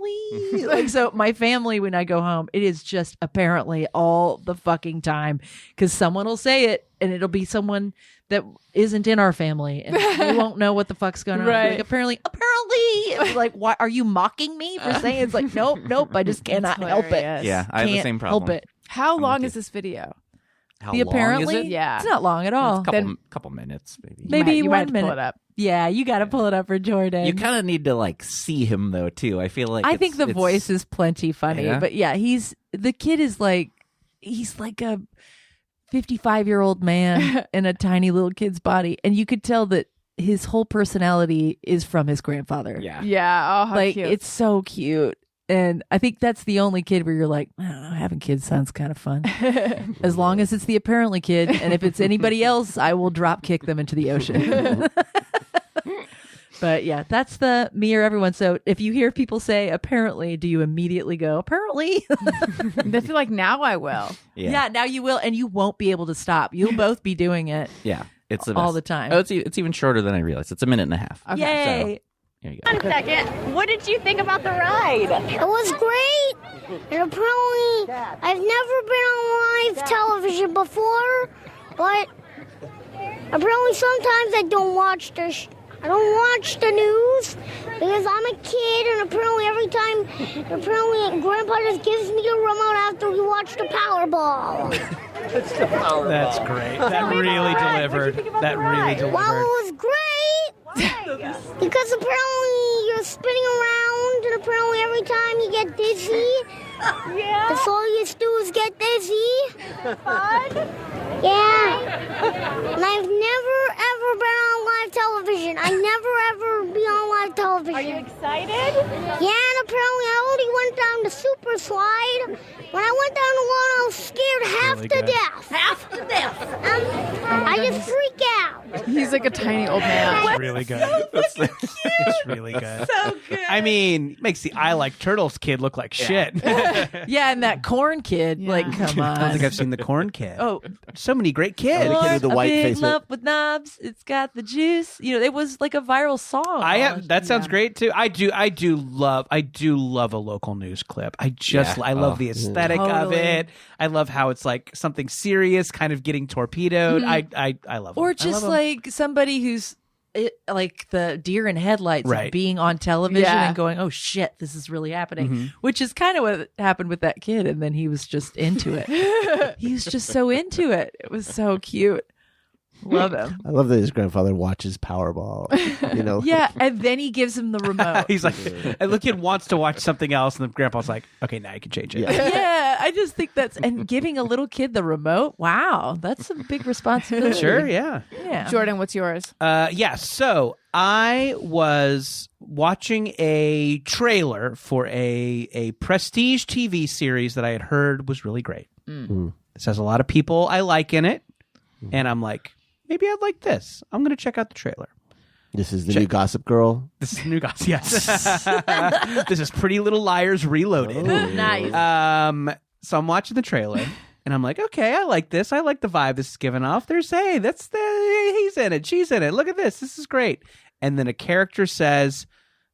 Like, so my family, when I go home, it is just apparently all the fucking time. Because someone will say it and it'll be someone that isn't in our family. And we won't know what the fuck's going on. Right. Like, apparently. And we're like, why are you mocking me for saying it's like, nope, I just cannot help it. hilarious. Yeah, I have the Can't same problem. help it. How long with is this video? How The long apparently, is it? Yeah. it's not long at all. Couple minutes, maybe. Maybe you might 1 have to minute. pull it up. Yeah, you got to pull it up for Jordan. You kind of need to like see him though too. I feel like I think the voice is plenty funny, Yeah? but yeah, the kid is like, he's like a 55-year-old man in a tiny little kid's body, and you could tell that his whole personality is from his grandfather. Yeah. Yeah. Oh, how like cute. it's so cute. And I think that's the only kid where you're like, I don't know, having kids sounds kind of fun. As long as it's the apparently kid. And if it's anybody else, I will drop kick them into the ocean. But yeah, that's the me or everyone. So if you hear people say apparently, do you immediately go, apparently? I feel like now I will. Yeah, now you will. And you won't be able to stop. You'll both be doing it. Yeah. It's the all best. the time. Oh, it's even shorter than I realized. It's a minute and a half. Okay. Yay. Here you go. Second, what did you think about the ride? It was great. And apparently, I've never been on live television before, but apparently sometimes I don't watch I don't watch the news because I'm a kid, and apparently Grandpa just gives me the remote after we watch the Powerball. That's great. That really delivered. That really delivered. Well, it was great. Why? Because apparently you're spinning around, and apparently every time you get dizzy, that's all you do is get dizzy. Fun? Yeah. And I've never, ever been on live television. I never, ever be on live television. Are you excited? Yeah, and apparently I already went down the super slide. When I went down the one, I was scared half Really to good. death. Half to death. I just freak out. He's like a tiny old man. It's really good. It's really good. So good. I mean, makes the I Like Turtles kid look like shit. Yeah, and that corn kid, like, come on. I don't think I've seen the Corn Kid. Oh, So many great kids. the kid with the a white big face. lump with knobs. It's got the juice. You know, it was like a viral song. I have. That sounds great too. I do love a local news clip. I love the aesthetic of Totally. it. I love how it's like something serious, kind of getting torpedoed. I love. Or them. I just love them. like somebody who's like the deer in headlights of Right. being on television Yeah. and going, oh shit, this is really happening, Mm-hmm. which is kind of what happened with that kid. And then he was just into it. He was just so into it. It was so cute. Love him. I love that his grandfather watches Powerball. You know, Yeah, and then he gives him the remote. He's like, and the kid wants to watch something else, and the grandpa's like, okay, now you can change it. Yeah. Yeah, I just think and giving a little kid the remote, wow, that's a big responsibility. Sure, yeah. Yeah. Jordan, what's yours? Yeah, so I was watching a trailer for a prestige TV series that I had heard was really great. It has a lot of people I like in it, and I'm like, maybe I'd like this. I'm going to check out the trailer. this is the new Gossip Girl. This is New Gossip. Yes. This is Pretty Little Liars Reloaded. Nice. So I'm watching the trailer, and I'm like, okay, I like this. I like the vibe this is giving off. He's in it. She's in it. Look at this. This is great. And then a character says,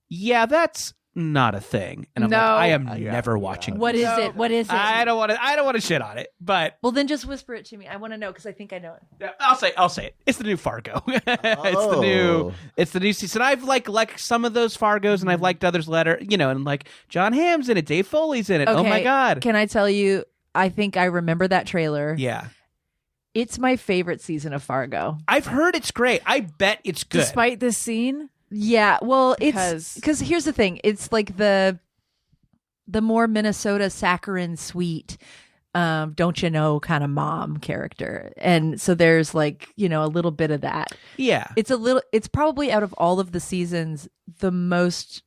yeah, that's not a thing. And I'm No. like, I am never watching. What is it? What is it? I don't want to shit on it, but Well, then just whisper it to me. I want to know because I think I know it. I'll say it. It's the new Fargo. It's the new season. I've liked some of those Fargos, and I've liked others later. You know, and like John Hamm's in it, Dave Foley's in it. Oh my Okay, god! Can I tell you? I think I remember that trailer. Yeah, It's my favorite season of Fargo. I've heard it's great. I bet it's good. Despite this scene, Yeah, well, Because- it's because here's the thing. It's like the more Minnesota saccharine sweet, don't you know, kind of mom character, and so there's like a little bit of that. Yeah, It's probably out of all of the seasons the most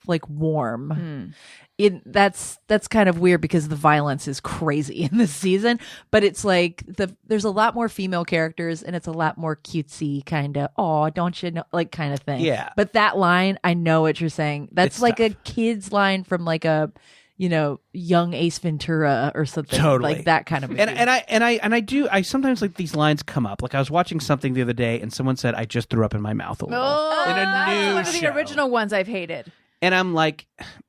like warm. That's kind of weird because the violence is crazy in this season, but it's like there's a lot more female characters and it's a lot more cutesy kind of don't you know, like kind of thing. Yeah. But that line, I know what you're saying. That's It's like tough. a kid's line from like a young Ace Ventura or something. Totally. Like that kind of movie. I sometimes like these lines come up. Like I was watching something the other day, and someone said, "I just threw up in my mouth a little." in a that's new one of show. the original ones I've hated. And I'm like,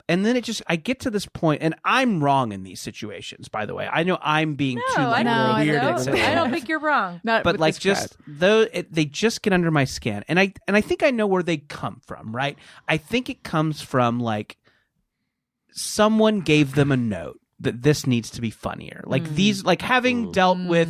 and then I get to this point, and I'm wrong in these situations, by the way. I know I'm being too like, I weird know. and sensitive. I don't think you're wrong. Not But with like this just they just get under my skin. And I think I know where they come from, right? I think it comes from like someone gave them a note that this needs to be funnier. Like these, like having dealt with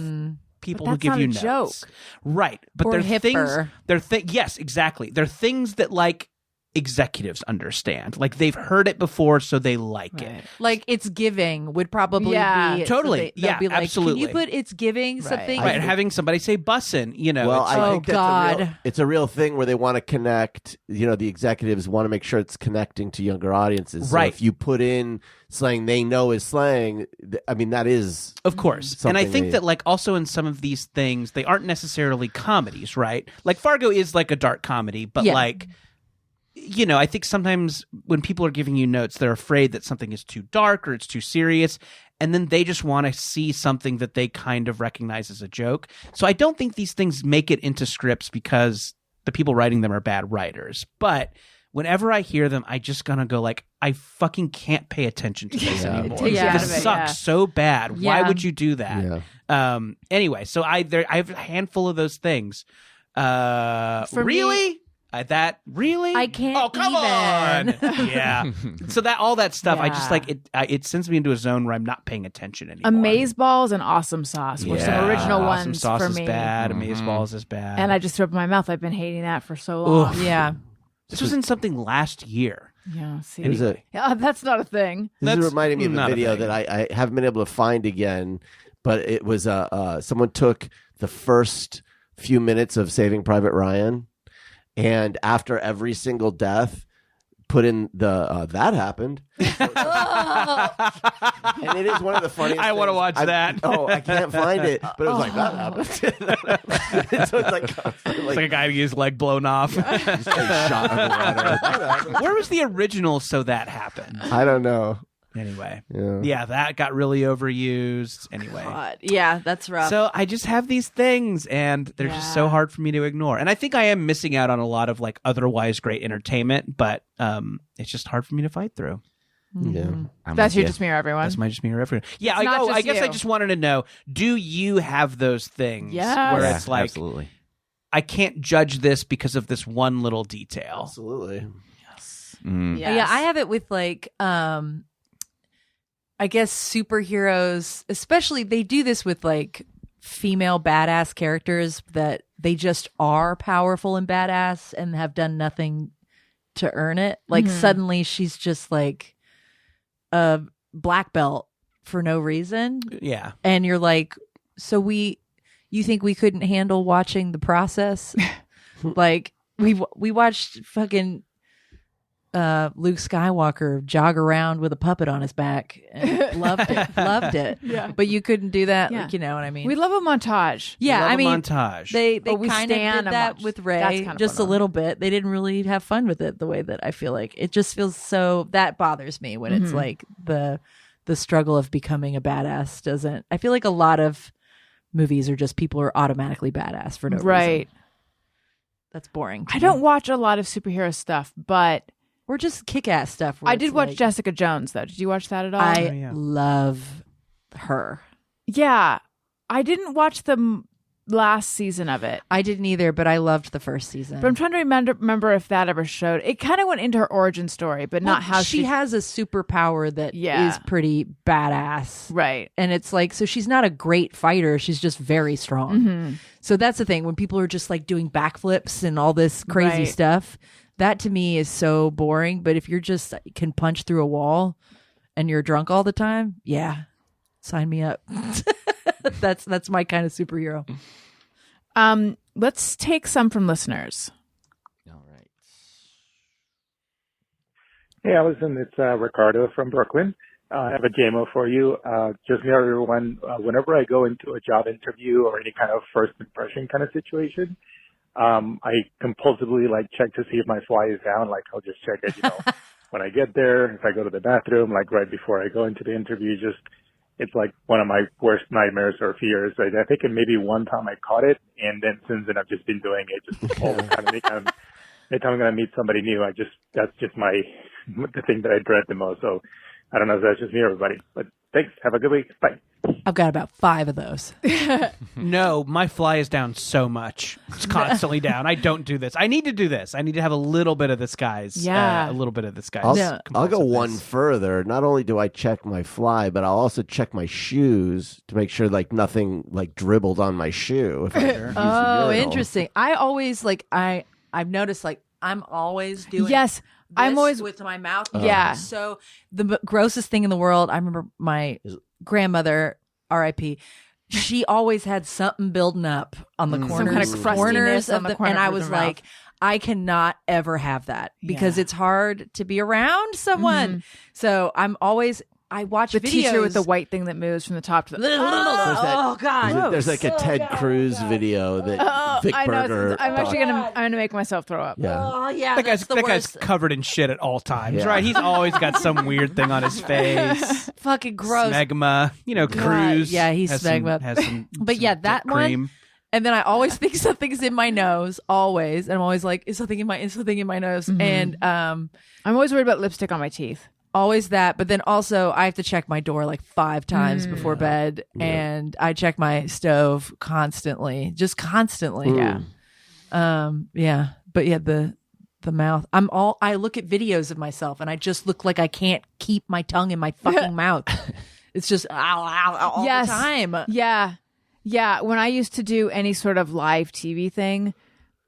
people But who that's give not you a notes. joke. Right. But Or they're hipper. things yes, exactly. They're things that like executives understand. Like they've heard it before, so they like it. Like It's Giving would probably Yeah, be it. totally. So they'll Yeah, be like, absolutely. Can you put It's Giving something? Right, and having somebody say bussin', Well, it's I like, think that's God. it's a real thing where they want to connect. The executives want to make sure it's connecting to younger audiences. So Right. if you put in slang they know is slang, I mean that is of course. And I something think they- that like also in some of these things, they aren't necessarily comedies, right? Like Fargo is like a dark comedy, but Yeah. like I think sometimes when people are giving you notes, they're afraid that something is too dark or it's too serious, and then they just want to see something that they kind of recognize as a joke. So I don't think these things make it into scripts because the people writing them are bad writers. But whenever I hear them, I just gonna go like, I fucking can't pay attention to this anymore. takes you out This of it, sucks so bad. Why Yeah. would you do that? Yeah. Anyway, so I have a handful of those things. Really? Really? I can't Oh, come even. on. Yeah. So all that stuff, I just Yeah. like it. It sends me into a zone where I'm not paying attention anymore. Amazeballs and Awesome Sauce were some original Awesome ones Sauce for is me. bad. Amazeballs is bad. And I just threw up in my mouth. I've been hating that for so long. Oof. Yeah. This was in something last year. Yeah, see. It was a Yeah, that's not a thing. This That's is reminding me of a not a video thing. that I haven't been able to find again, but it was someone took the first few minutes of Saving Private Ryan, and after every single death, put in the that happened. And it is one of the funniest. I want to things. watch that. I can't find it, but it was like that happened. So it's like, It's like a guy who gets his leg blown off. just getting shot underwater. Where was the original So That Happened? I don't know. Anyway. Yeah. Yeah, that got really overused. Anyway. God. Yeah, that's rough. So I just have these things, and they're just so hard for me to ignore. And I think I am missing out on a lot of like otherwise great entertainment, but it's just hard for me to fight through. Yeah. That's your Just Mirror Everyone. That's my just mirror everyone. Yeah, It's not I just guess I you. just wanted to know: do you have those things Yes. where Yeah, it's like absolutely. I can't judge this because of this one little detail? Absolutely. Mm. Yes. Yeah, I have it with like I guess superheroes, especially they do this with like female badass characters that they just are powerful and badass and have done nothing to earn it. Like suddenly she's just like a black belt for no reason. Yeah. And you're like, so you think we couldn't handle watching the process? Like we watched fucking Luke Skywalker jog around with a puppet on his back and loved it. Yeah. But you couldn't do that. Yeah. Like, you know what I mean? We love a montage. yeah, Love I a mean, montage. they But we kind of stan did a that bunch. with That's Ray kind of just a fun. little bit. They didn't really have fun with it the way that I feel like it just feels so that bothers me when it's like the struggle of becoming a badass doesn't. I feel like a lot of movies are just people are automatically badass for no Right. reason. That's boring. to I me. don't watch a lot of superhero stuff, but Or just kick-ass stuff. where I it's did watch like, Jessica Jones, though. Did you watch that at all? I yeah. love her. Yeah. I didn't watch the last season of it. I didn't either, but I loved the first season. But I'm trying to remember if that ever showed. It kind of went into her origin story, but not how she has a superpower that Yeah. is pretty badass. Right. And it's like, so she's not a great fighter. She's just very strong. So that's the thing. When people are just like doing backflips and all this crazy Right. stuff, that to me is so boring. But if you're just can punch through a wall and you're drunk all the time, yeah, sign me up. That's my kind of superhero. Let's take some from listeners. All right. Hey, Allison, it's Ricardo from Brooklyn. I have a JMO for you. Just know everyone, whenever I go into a job interview or any kind of first impression kind of situation, I compulsively check to see if my fly is down. I'll just check it, when I get there, if I go to the bathroom, right before I go into the interview, it's like one of my worst nightmares or fears. I think maybe one time I caught it, and then since then I've just been doing it just all the time. Anytime I'm going to meet somebody new, that's just the thing that I dread the most. So I don't know if that's just me or everybody, but thanks. Have a good week. Bye. I've got about 5 of those. No, my fly is down so much. It's constantly down. I don't do this. I need to do this. I need to have a little bit of this guy's. Yeah. A little bit of this guy's. I'll go one compulsiveness. further. Not only do I check my fly, but I'll also check my shoes to make sure nothing dribbled on my shoe. If I use the Oh, urinal. interesting. I always I've noticed I'm always doing Yes. I'm this always with my mouth. Yeah. So the grossest thing in the world, I remember my grandmother, R.I.P., she always had something building up on the corners, kind of crustiness on the corner and I of was her mouth. like, I cannot ever have that because Yeah. it's hard to be around someone. So I watch the videos. teacher with the white thing that moves from the top to the. Oh God! There's a Ted Cruz video that Vic I know. Berger. I'm actually gonna make myself throw up. Yeah. Oh yeah, That that's guy's the worst. covered in shit at all times, Yeah. right? He's always got some weird thing on his face. Fucking gross. Smegma, Cruz. Yeah, he's has smegma. Has some, But some yeah, that cream. one And then I always think something's in my nose, always. And I'm always like, is something in my nose? Mm-hmm. And I'm always worried about lipstick on my teeth. always that. But then also I have to check my door like 5 times before bed. And I check my stove constantly, just constantly. Yeah. Yeah. But yeah, the mouth. I look at videos of myself and I just look like I can't keep my tongue in my fucking mouth. It's just all the time. Yeah. Yeah. When I used to do any sort of live TV thing,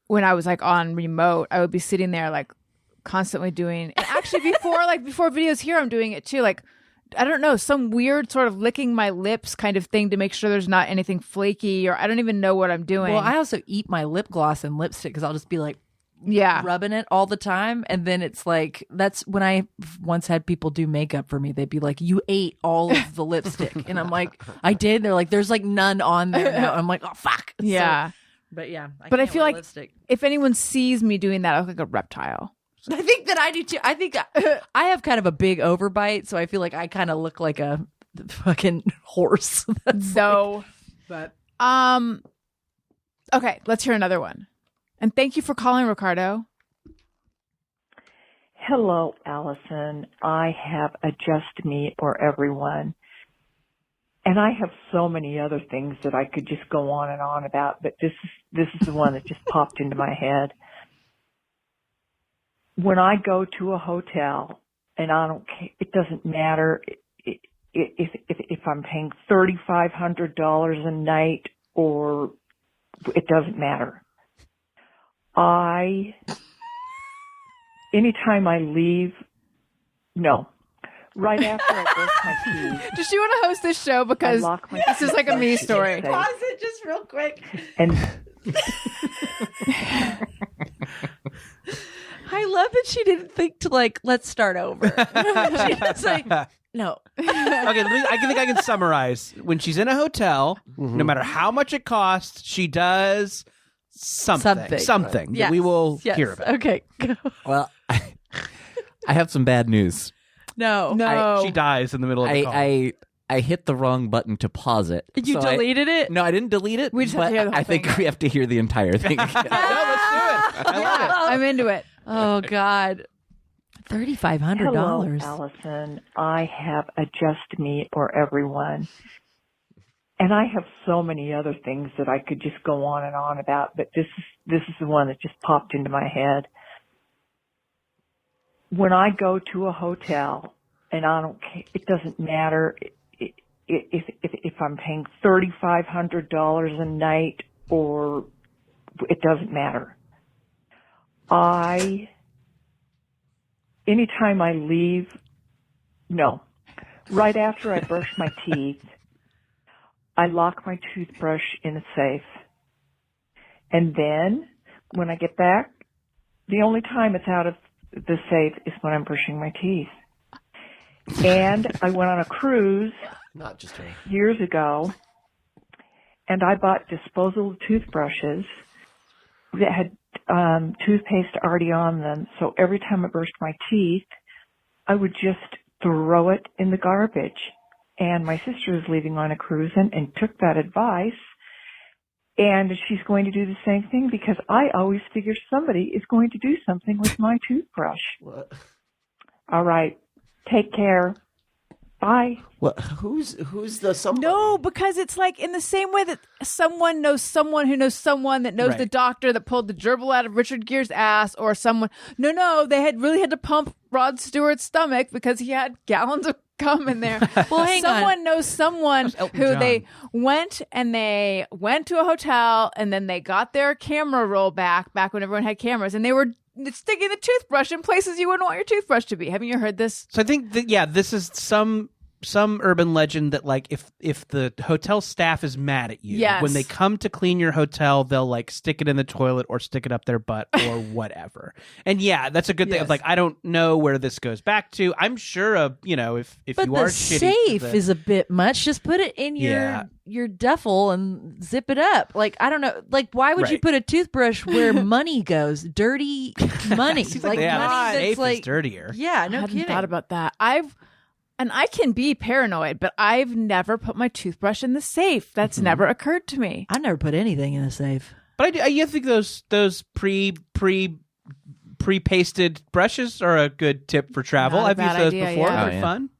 when I was like on remote, I would be sitting there like constantly doing, and actually before videos here, I'm doing it too. Like, I don't know, some weird sort of licking my lips kind of thing to make sure there's not anything flaky, or I don't even know what I'm doing. Well, I also eat my lip gloss and lipstick because I'll just be like, rubbing it all the time. And then it's like, that's when I once had people do makeup for me. They'd be like, you ate all of the lipstick. And I'm like, I did. They're like, there's like none on there now. I'm like, oh, fuck. Yeah. So, but yeah. I feel like lipstick. if anyone sees me doing that, I look like a reptile. I think that I do too. I think I have kind of a big overbite. So I feel like I kind of look like a fucking horse. So, okay, let's hear another one. And thank you for calling, Ricardo. Hello, Allison. I have a Just Me or Everyone. And I have so many other things that I could just go on and on about, but this is the one that just popped into my head. When I go to a hotel, and I don't care, it doesn't matter if I'm paying $3,500 a night or it doesn't matter. Anytime I leave, right after I brush my teeth. Does she want to host this show? Because this is like a me story. Pause it just real quick. And I love that she didn't think to like, let's start over. She was like, no. Okay, I think I can summarize. When she's in a hotel, no matter how much it costs, she does something that we will hear about. Okay. Well, I have some bad news. No. She dies in the middle of the call. I hit the wrong button to pause it. You deleted it? No, I didn't delete it. We just have to hear the whole I think thing. we have to hear the entire thing again. No, let's do it. I love it. I'm into it. Oh, God. $3,500. hello, Allison. I have a Just Me or Everyone. And I have so many other things that I could just go on and on about, but this is the one that just popped into my head. When I go to a hotel, and I don't care, it doesn't matter if I'm paying $3,500 a night or it doesn't matter. Anytime I leave, right after I brush my teeth, I lock my toothbrush in a safe. And then when I get back, the only time it's out of the safe is when I'm brushing my teeth. And I went on a cruise Not just her. years ago, and I bought disposable toothbrushes that had toothpaste already on them. So every time I brushed my teeth, I would just throw it in the garbage. And my sister was leaving on a cruise and took that advice. And she's going to do the same thing because I always figure somebody is going to do something with my toothbrush. What? All right. Take care. Bye. What? Who's the somebody? No, because it's like in the same way that someone knows someone who knows someone that knows the doctor that pulled the gerbil out of Richard Gere's ass, or someone. No, they had to pump Rod Stewart's stomach because he had gallons of cum in there. Well, hang someone knows someone who they went to a hotel and then they got their camera roll back when everyone had cameras, and they were sticking the toothbrush in places you wouldn't want your toothbrush to be. Haven't you heard this? So I think that, this is some urban legend that like if the hotel staff is mad at you, when they come to clean your hotel, they'll like stick it in the toilet or stick it up their butt or whatever. And that's a good thing. Like, I don't know where this goes back to. I'm sure if but you are the safe is a bit much. Just put it in your duffel and zip it up. Like, I don't know. Like, why would you put a toothbrush where money goes? Dirty money. Seems like money that's safe like is dirtier. Yeah, no I hadn't kidding. thought about that. And I can be paranoid, but I've never put my toothbrush in the safe. That's never occurred to me. I never put anything in a safe. But I think those pre-pasted brushes are a good tip for travel. Not a I've used bad those idea, before. yeah. They're fun.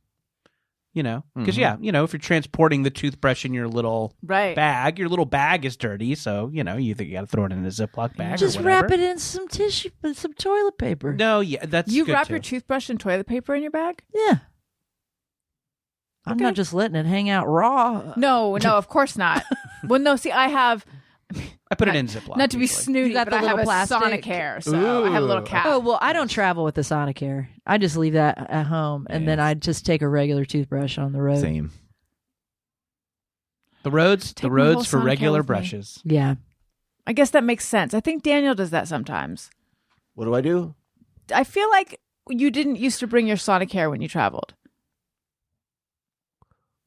Because if you're transporting the toothbrush in your little bag, your little bag is dirty. So you think you got to throw it in a Ziploc bag. Just or wrap whatever. it in some tissue, some toilet paper. No, yeah, that's You good wrap too. your toothbrush in toilet paper in your bag? Yeah. I'm not just letting it hang out raw. No, of course not. Well, no, see, I put it in Ziploc. not to be usually. snooty, You got but the I have little a plastic? Sonicare, so I have a little cap. Oh, well, I don't travel with the Sonicare. I just leave that at home, and then I just take a regular toothbrush on the road. Same. The roads Take my whole for Sonicare regular with me. brushes. Yeah. I guess that makes sense. I think Daniel does that sometimes. What do I do? I feel like you didn't used to bring your Sonicare when you traveled.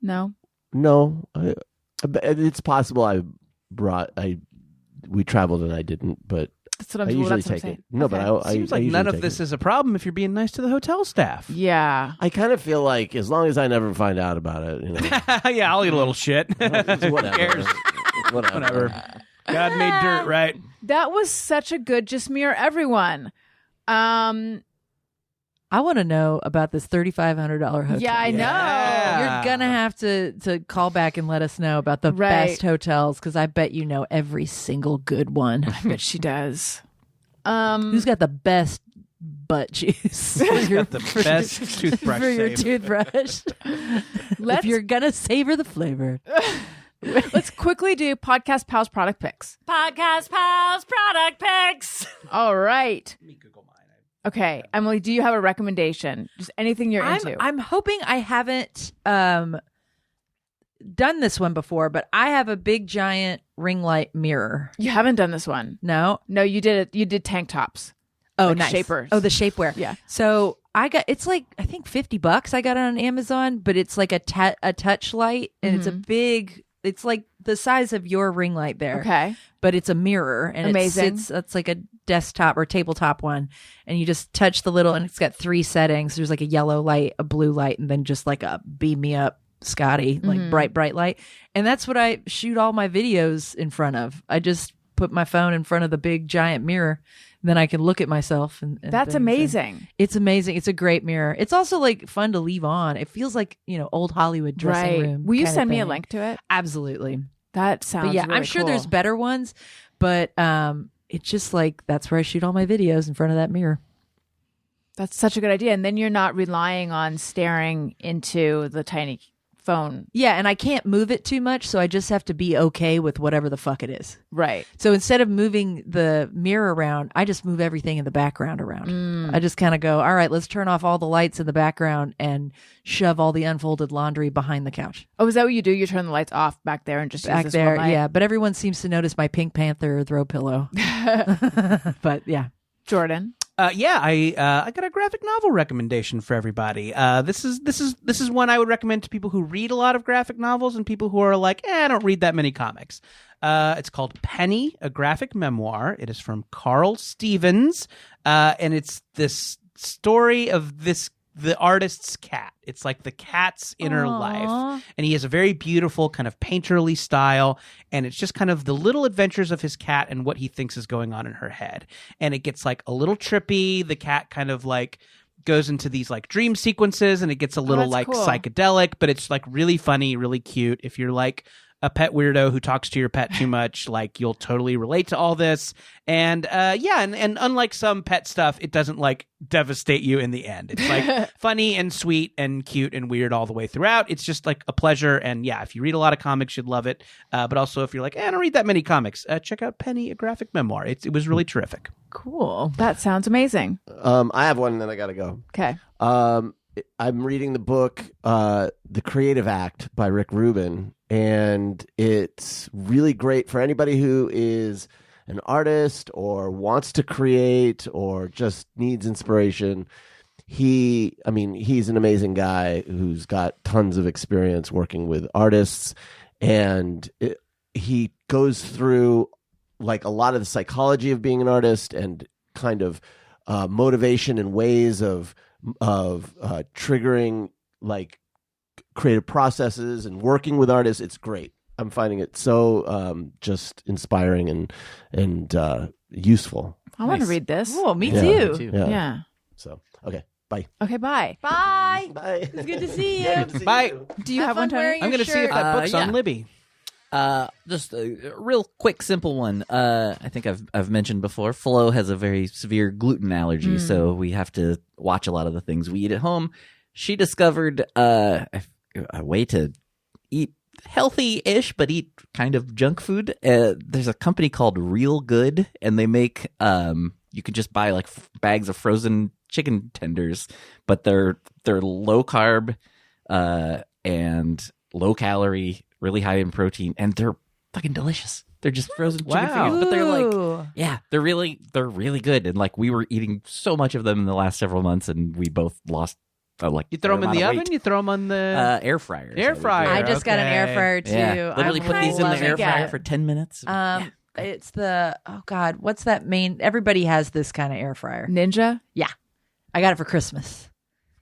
No? No, it's possible. We traveled and I didn't, but That's what I'm I well, usually that's what I'm take it. saying. No, Okay. but I Seems like usually none of take this it. is a problem if you're being nice to the hotel staff. Yeah. I kind of feel like as long as I never find out about it, Yeah, I'll eat a little shit. whatever. cares? Whatever. God made dirt, right? That was such a good just mirror everyone. I want to know about this $3,500 hotel. Yeah, I know. Yeah. You're gonna have to call back and let us know about the Right. best hotels, because I bet you know every single good one. I bet she does. Who's got the best butt juice? Got the best toothbrush for your save. toothbrush. If Let's you're gonna savor the flavor. let's quickly do Podcast Pals product picks. Podcast Pals product picks. All right. Okay, Emily, do you have a recommendation? Just anything you're into. I'm hoping I haven't done this one before, but I have a big giant ring light mirror. You haven't done this one. No? No, you did it. You did tank tops. Oh, Like nice. shapers. Oh, the shapewear. Yeah. So it's like, I think $50 I got it on Amazon, but it's like a touch light, and it's a big, it's like the size of your ring light there. Okay. But it's a mirror, and Amazing. it's like a desktop or tabletop one, and you just touch the little, and it's got 3 settings. There's like a yellow light, a blue light, and then just like a beam me up Scotty, like bright light. And that's what I shoot all my videos in front of. I just put my phone in front of the big giant mirror, then I can look at myself. And That's things. amazing. And it's amazing. It's a great mirror. It's also like fun to leave on. It feels like, old Hollywood dressing room. Will you kinda send me a thing. link to it? Absolutely. That sounds But yeah, really I'm sure cool. there's better ones, but it's just like that's where I shoot all my videos, in front of that mirror. That's such a good idea. And then you're not relying on staring into the tiny phone. Yeah, and I can't move it too much, so I just have to be okay with whatever the fuck it is. Right. So instead of moving the mirror around, I just move everything in the background around. I just kind of go, all right, let's turn off all the lights in the background and shove all the unfolded laundry behind the couch. Oh, is that what you do? You turn the lights off back there and just Back use this there, one light? yeah. But everyone seems to notice my Pink Panther throw pillow. But yeah. Jordan. I got a graphic novel recommendation for everybody. This is one I would recommend to people who read a lot of graphic novels and people who are like, I don't read that many comics. It's called Penny, a graphic memoir. It is from Carl Stevens, and it's this story of the artist's cat. It's like the cat's inner life. And he has a very beautiful kind of painterly style. And it's just kind of the little adventures of his cat and what he thinks is going on in her head. And it gets like a little trippy. The cat kind of like goes into these like dream sequences, and it gets a little that's like cool. psychedelic, but it's like really funny, really cute. If you're like a pet weirdo who talks to your pet too much, like you'll totally relate to all this. And and unlike some pet stuff, it doesn't like devastate you in the end. It's like funny and sweet and cute and weird all the way throughout. It's just like a pleasure. And yeah, if you read a lot of comics, you'd love it. But also if you're like, I don't read that many comics, check out Penny, a graphic memoir. It was really terrific. Cool. That sounds amazing. I have one, and then I gotta go. Okay. I'm reading the book The Creative Act by Rick Rubin, and it's really great for anybody who is an artist or wants to create or just needs inspiration. He's an amazing guy who's got tons of experience working with artists, and he goes through like a lot of the psychology of being an artist and kind of motivation and ways of triggering like creative processes and working with artists. It's great. I'm finding it so just inspiring and useful. I want to read this. Oh, me Yeah. too. Yeah. So, okay. Bye. Okay, bye. Bye. Bye. It's good to see you. Bye. Do you have one, Tony? I'm going to see if that book's on yeah. Libby. Just a real quick, simple one. I think I've mentioned before. Flo has a very severe gluten allergy, so we have to watch a lot of the things we eat at home. She discovered a way to eat healthy-ish, but eat kind of junk food. There's a company called Real Good, and they make you can just buy like bags of frozen chicken tenders, but they're low carb and low calorie, really high in protein, and they're fucking delicious. They're just frozen chicken fingers, but they're like, yeah, they're really good. And like we were eating so much of them in the last several months, and we both lost. You throw them in the oven? You throw them on the air fryer. Air fryer. I just got an air fryer too. Yeah. Literally put these in the air fryer for 10 minutes. It's the what's that main? Everybody has this kind of air fryer. Ninja? Yeah, I got it for Christmas.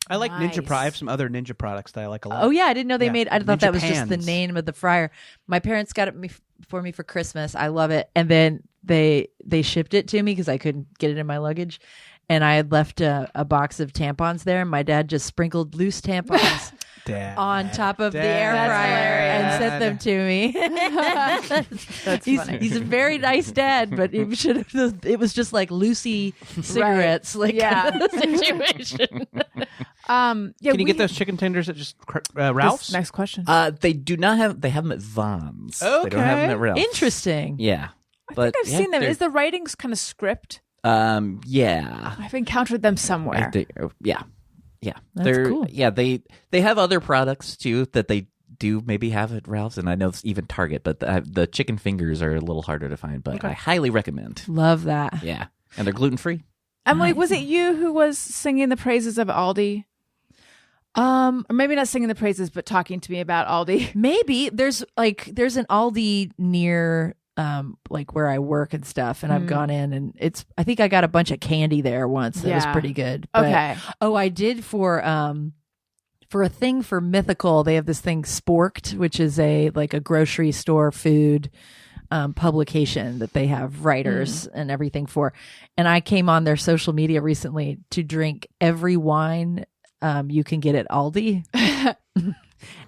I like Nice. Ninja I have some other Ninja products that I like a lot. Oh yeah, I didn't know they Yeah. made. I thought Ninja that was just the pans. name of the fryer. My parents got it for me for Christmas. I love it, and then they shipped it to me because I couldn't get it in my luggage, and I had left a box of tampons there. And my dad just sprinkled loose tampons Dad. on top of the air Dad. fryer and sent them to me. That's funny. He's a very nice dad, but it should have. It was just like Lucy cigarettes, like Yeah. kind of situation. Yeah, Can you get those chicken tenders at just Ralph's? Next question. They do not have. They have them at Vons. They don't have them Okay. at Ralph's. Interesting. Yeah, I but think I've seen them. Is the writings kind of script? yeah. I've encountered them somewhere. Yeah. That's They're cool. Yeah, they have other products too that they do maybe have at Ralph's, and I know it's even Target, but the chicken fingers are a little harder to find. But I highly recommend. Love that. Yeah, and they're gluten free. Emily, was it you who was singing the praises of Aldi? Or maybe not singing the praises, but talking to me about Aldi. Maybe there's an Aldi near like where I work and stuff, and I've gone in, and I think I got a bunch of candy there once. That was Yeah. pretty good. But, Okay. Oh, I did for a thing for Mythical. They have this thing Sporked, which is a grocery store food publication that they have writers and everything for. And I came on their social media recently to drink every wine you can get at Aldi.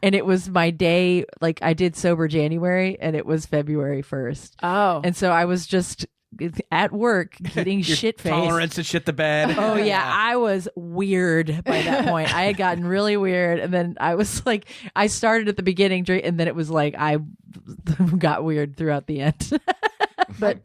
And it was my day, like I did sober January, and it was February 1st. Oh. And so I was just at work getting shit faced. Tolerance to shit the bed. Oh yeah, I was weird by that point. I had gotten really weird, and then I was like, I started at the beginning, and then it was like I got weird throughout the end. But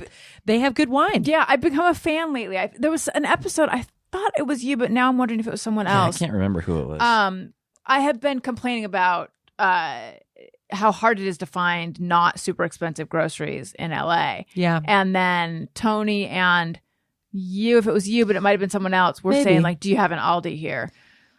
they have good wine. Yeah, I've become a fan lately. There was an episode, I thought it was you, but now I'm wondering if it was someone else. I can't remember who it was. I have been complaining about how hard it is to find not super expensive groceries in LA. Yeah. And then Tony and you, if it was you, but it might have been someone else, were Maybe. saying like, do you have an Aldi here?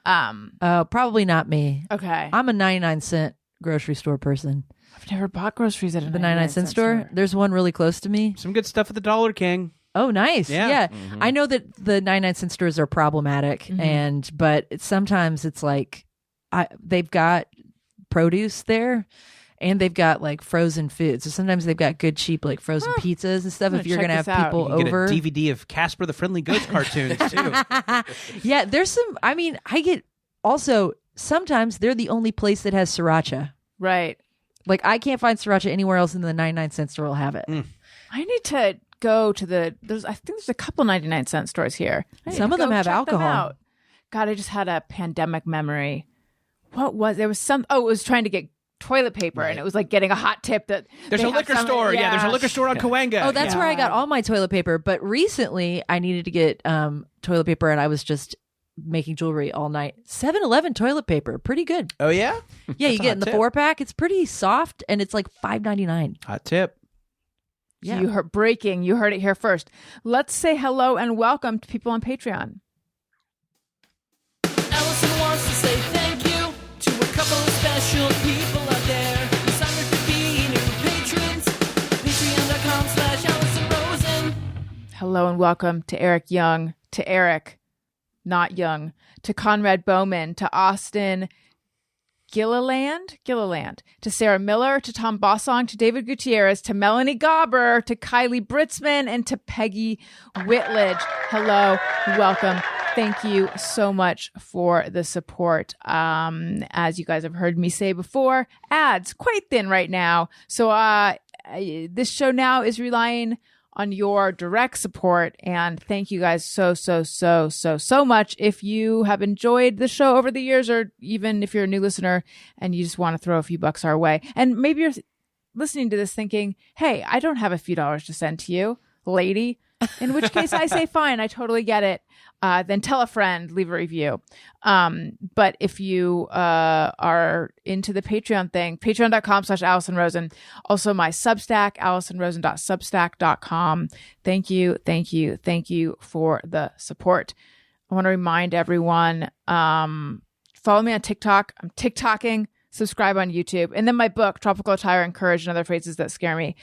Probably not me. Okay. I'm a 99-cent grocery store person. I've never bought groceries at a The 99-cent store. There's one really close to me. Some good stuff at the Dollar King. Oh, nice. Yeah. Yeah. I know that the 99-cent stores are problematic, but sometimes it's like they've got produce there, and they've got like frozen food. So sometimes they've got good cheap like frozen pizzas and stuff. I'm If you're gonna gonna check have this out. people You can over, get a DVD of Casper the Friendly Ghost cartoons too. yeah. There's some. I mean, I get also sometimes they're the only place that has sriracha. Right. Like I can't find sriracha anywhere else, in the 99-cent store will have it. I need to go to I think there's a couple 99-cent stores here. I need Some to of them go have check them alcohol. out. God, I just had a pandemic memory. What was there was some? Oh, it was trying to get toilet paper, and it was like getting a hot tip that There's they a have liquor some- store. Yeah, there's a liquor store on Cahuenga. Oh, that's where I got all my toilet paper. But recently, I needed to get toilet paper, and I was just making jewelry all night. 7-Eleven toilet paper, pretty good. Oh yeah. Yeah, you a get in hot the tip. 4-pack. It's pretty soft, and it's like $5.99. Hot tip. Yeah. You heard breaking. You heard it here first. Let's say hello and welcome to people on Patreon. Allison wants to say thank you to a couple of special people out there who signed up to be new patrons. Patreon.com/Allison Rosen. Hello and welcome to Eric Young, to Eric, not Young, to Conrad Bowman, to Austin Gilliland, to Sarah Miller, to Tom Bossong, to David Gutierrez, to Melanie Gauber, to Kylie Britzman, and to Peggy Whitledge. Hello, welcome. Thank you so much for the support. As you guys have heard me say before, ads quite thin right now. So this show now is relying on your direct support, and thank you guys so much. If you have enjoyed the show over the years, or even if you're a new listener and you just want to throw a few bucks our way, and maybe you're listening to this thinking, hey, I don't have a few dollars to send to you, lady, in which case I say fine, I totally get it. Then tell a friend, leave a review. But if you are into the Patreon thing, patreon.com/Allison Rosen. Also my Substack, AllisonRosen.substack.com. Thank you for the support. I want to remind everyone, follow me on TikTok. I'm TikToking. Subscribe on YouTube. And then my book, Tropical Attire and Courage and Other Phrases That Scare Me,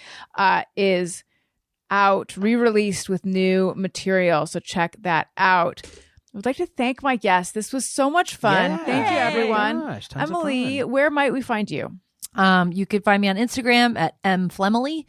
is out, re-released with new material, so check that out. I would like to thank my guests. This was so much fun. Yeah. Thank you, everyone. Gosh, tons of Emily, fun. where might we find you? You can find me on Instagram at mflemily,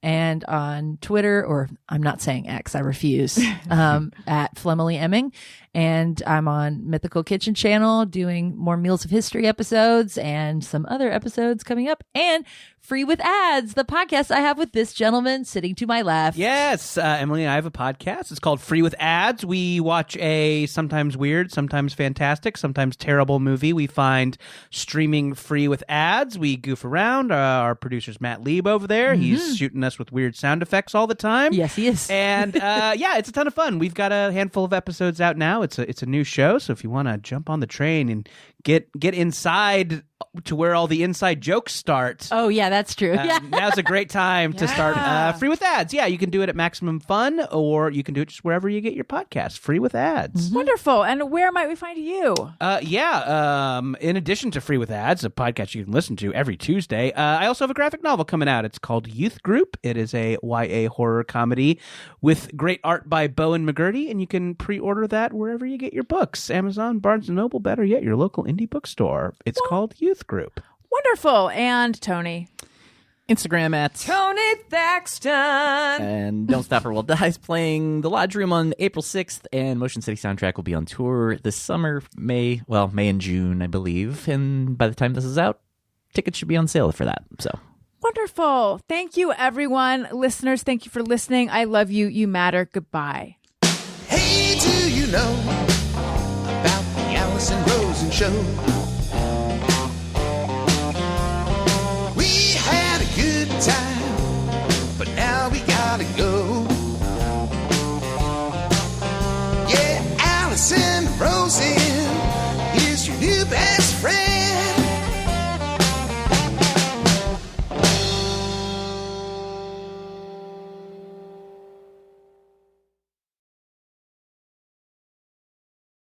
and on Twitter, or I'm not saying X, I refuse, at Flemily Emming. And I'm on Mythical Kitchen channel doing more Meals of History episodes and some other episodes coming up. And Free with Ads, the podcast I have with this gentleman sitting to my left. Yes, Emily and I have a podcast. It's called Free with Ads. We watch a sometimes weird, sometimes fantastic, sometimes terrible movie we find streaming free with ads. We goof around. Our producer's Matt Lieb over there. Mm-hmm. He's shooting us with weird sound effects all the time. Yes, he is. And yeah, it's a ton of fun. We've got a handful of episodes out now. It's a new show, so if you want to jump on the train and get inside to where all the inside jokes start. Oh, yeah, that's true. Yeah. Now's a great time to start Free with Ads. Yeah, you can do it at Maximum Fun, or you can do it just wherever you get your podcast. Free with Ads. Wonderful. And where might we find you? In addition to Free with Ads, a podcast you can listen to every Tuesday, I also have a graphic novel coming out. It's called Youth Group. It is a YA horror comedy with great art by Bowen McGurty, and you can pre-order that wherever you get your books. Amazon, Barnes & Noble, better yet, your local indie bookstore. It's called Youth Group. Wonderful. And Tony? Instagram at Tony Thaxton. And Don't Stop or We'll Die's playing the Lodge Room on April 6th, and Motion City Soundtrack will be on tour this summer, May and June, I believe. And by the time this is out, tickets should be on sale for that. So Wonderful. Thank you, everyone. Listeners, thank you for listening. I love you. You matter. Goodbye. Hey, do you know about the Allison Rosen Show?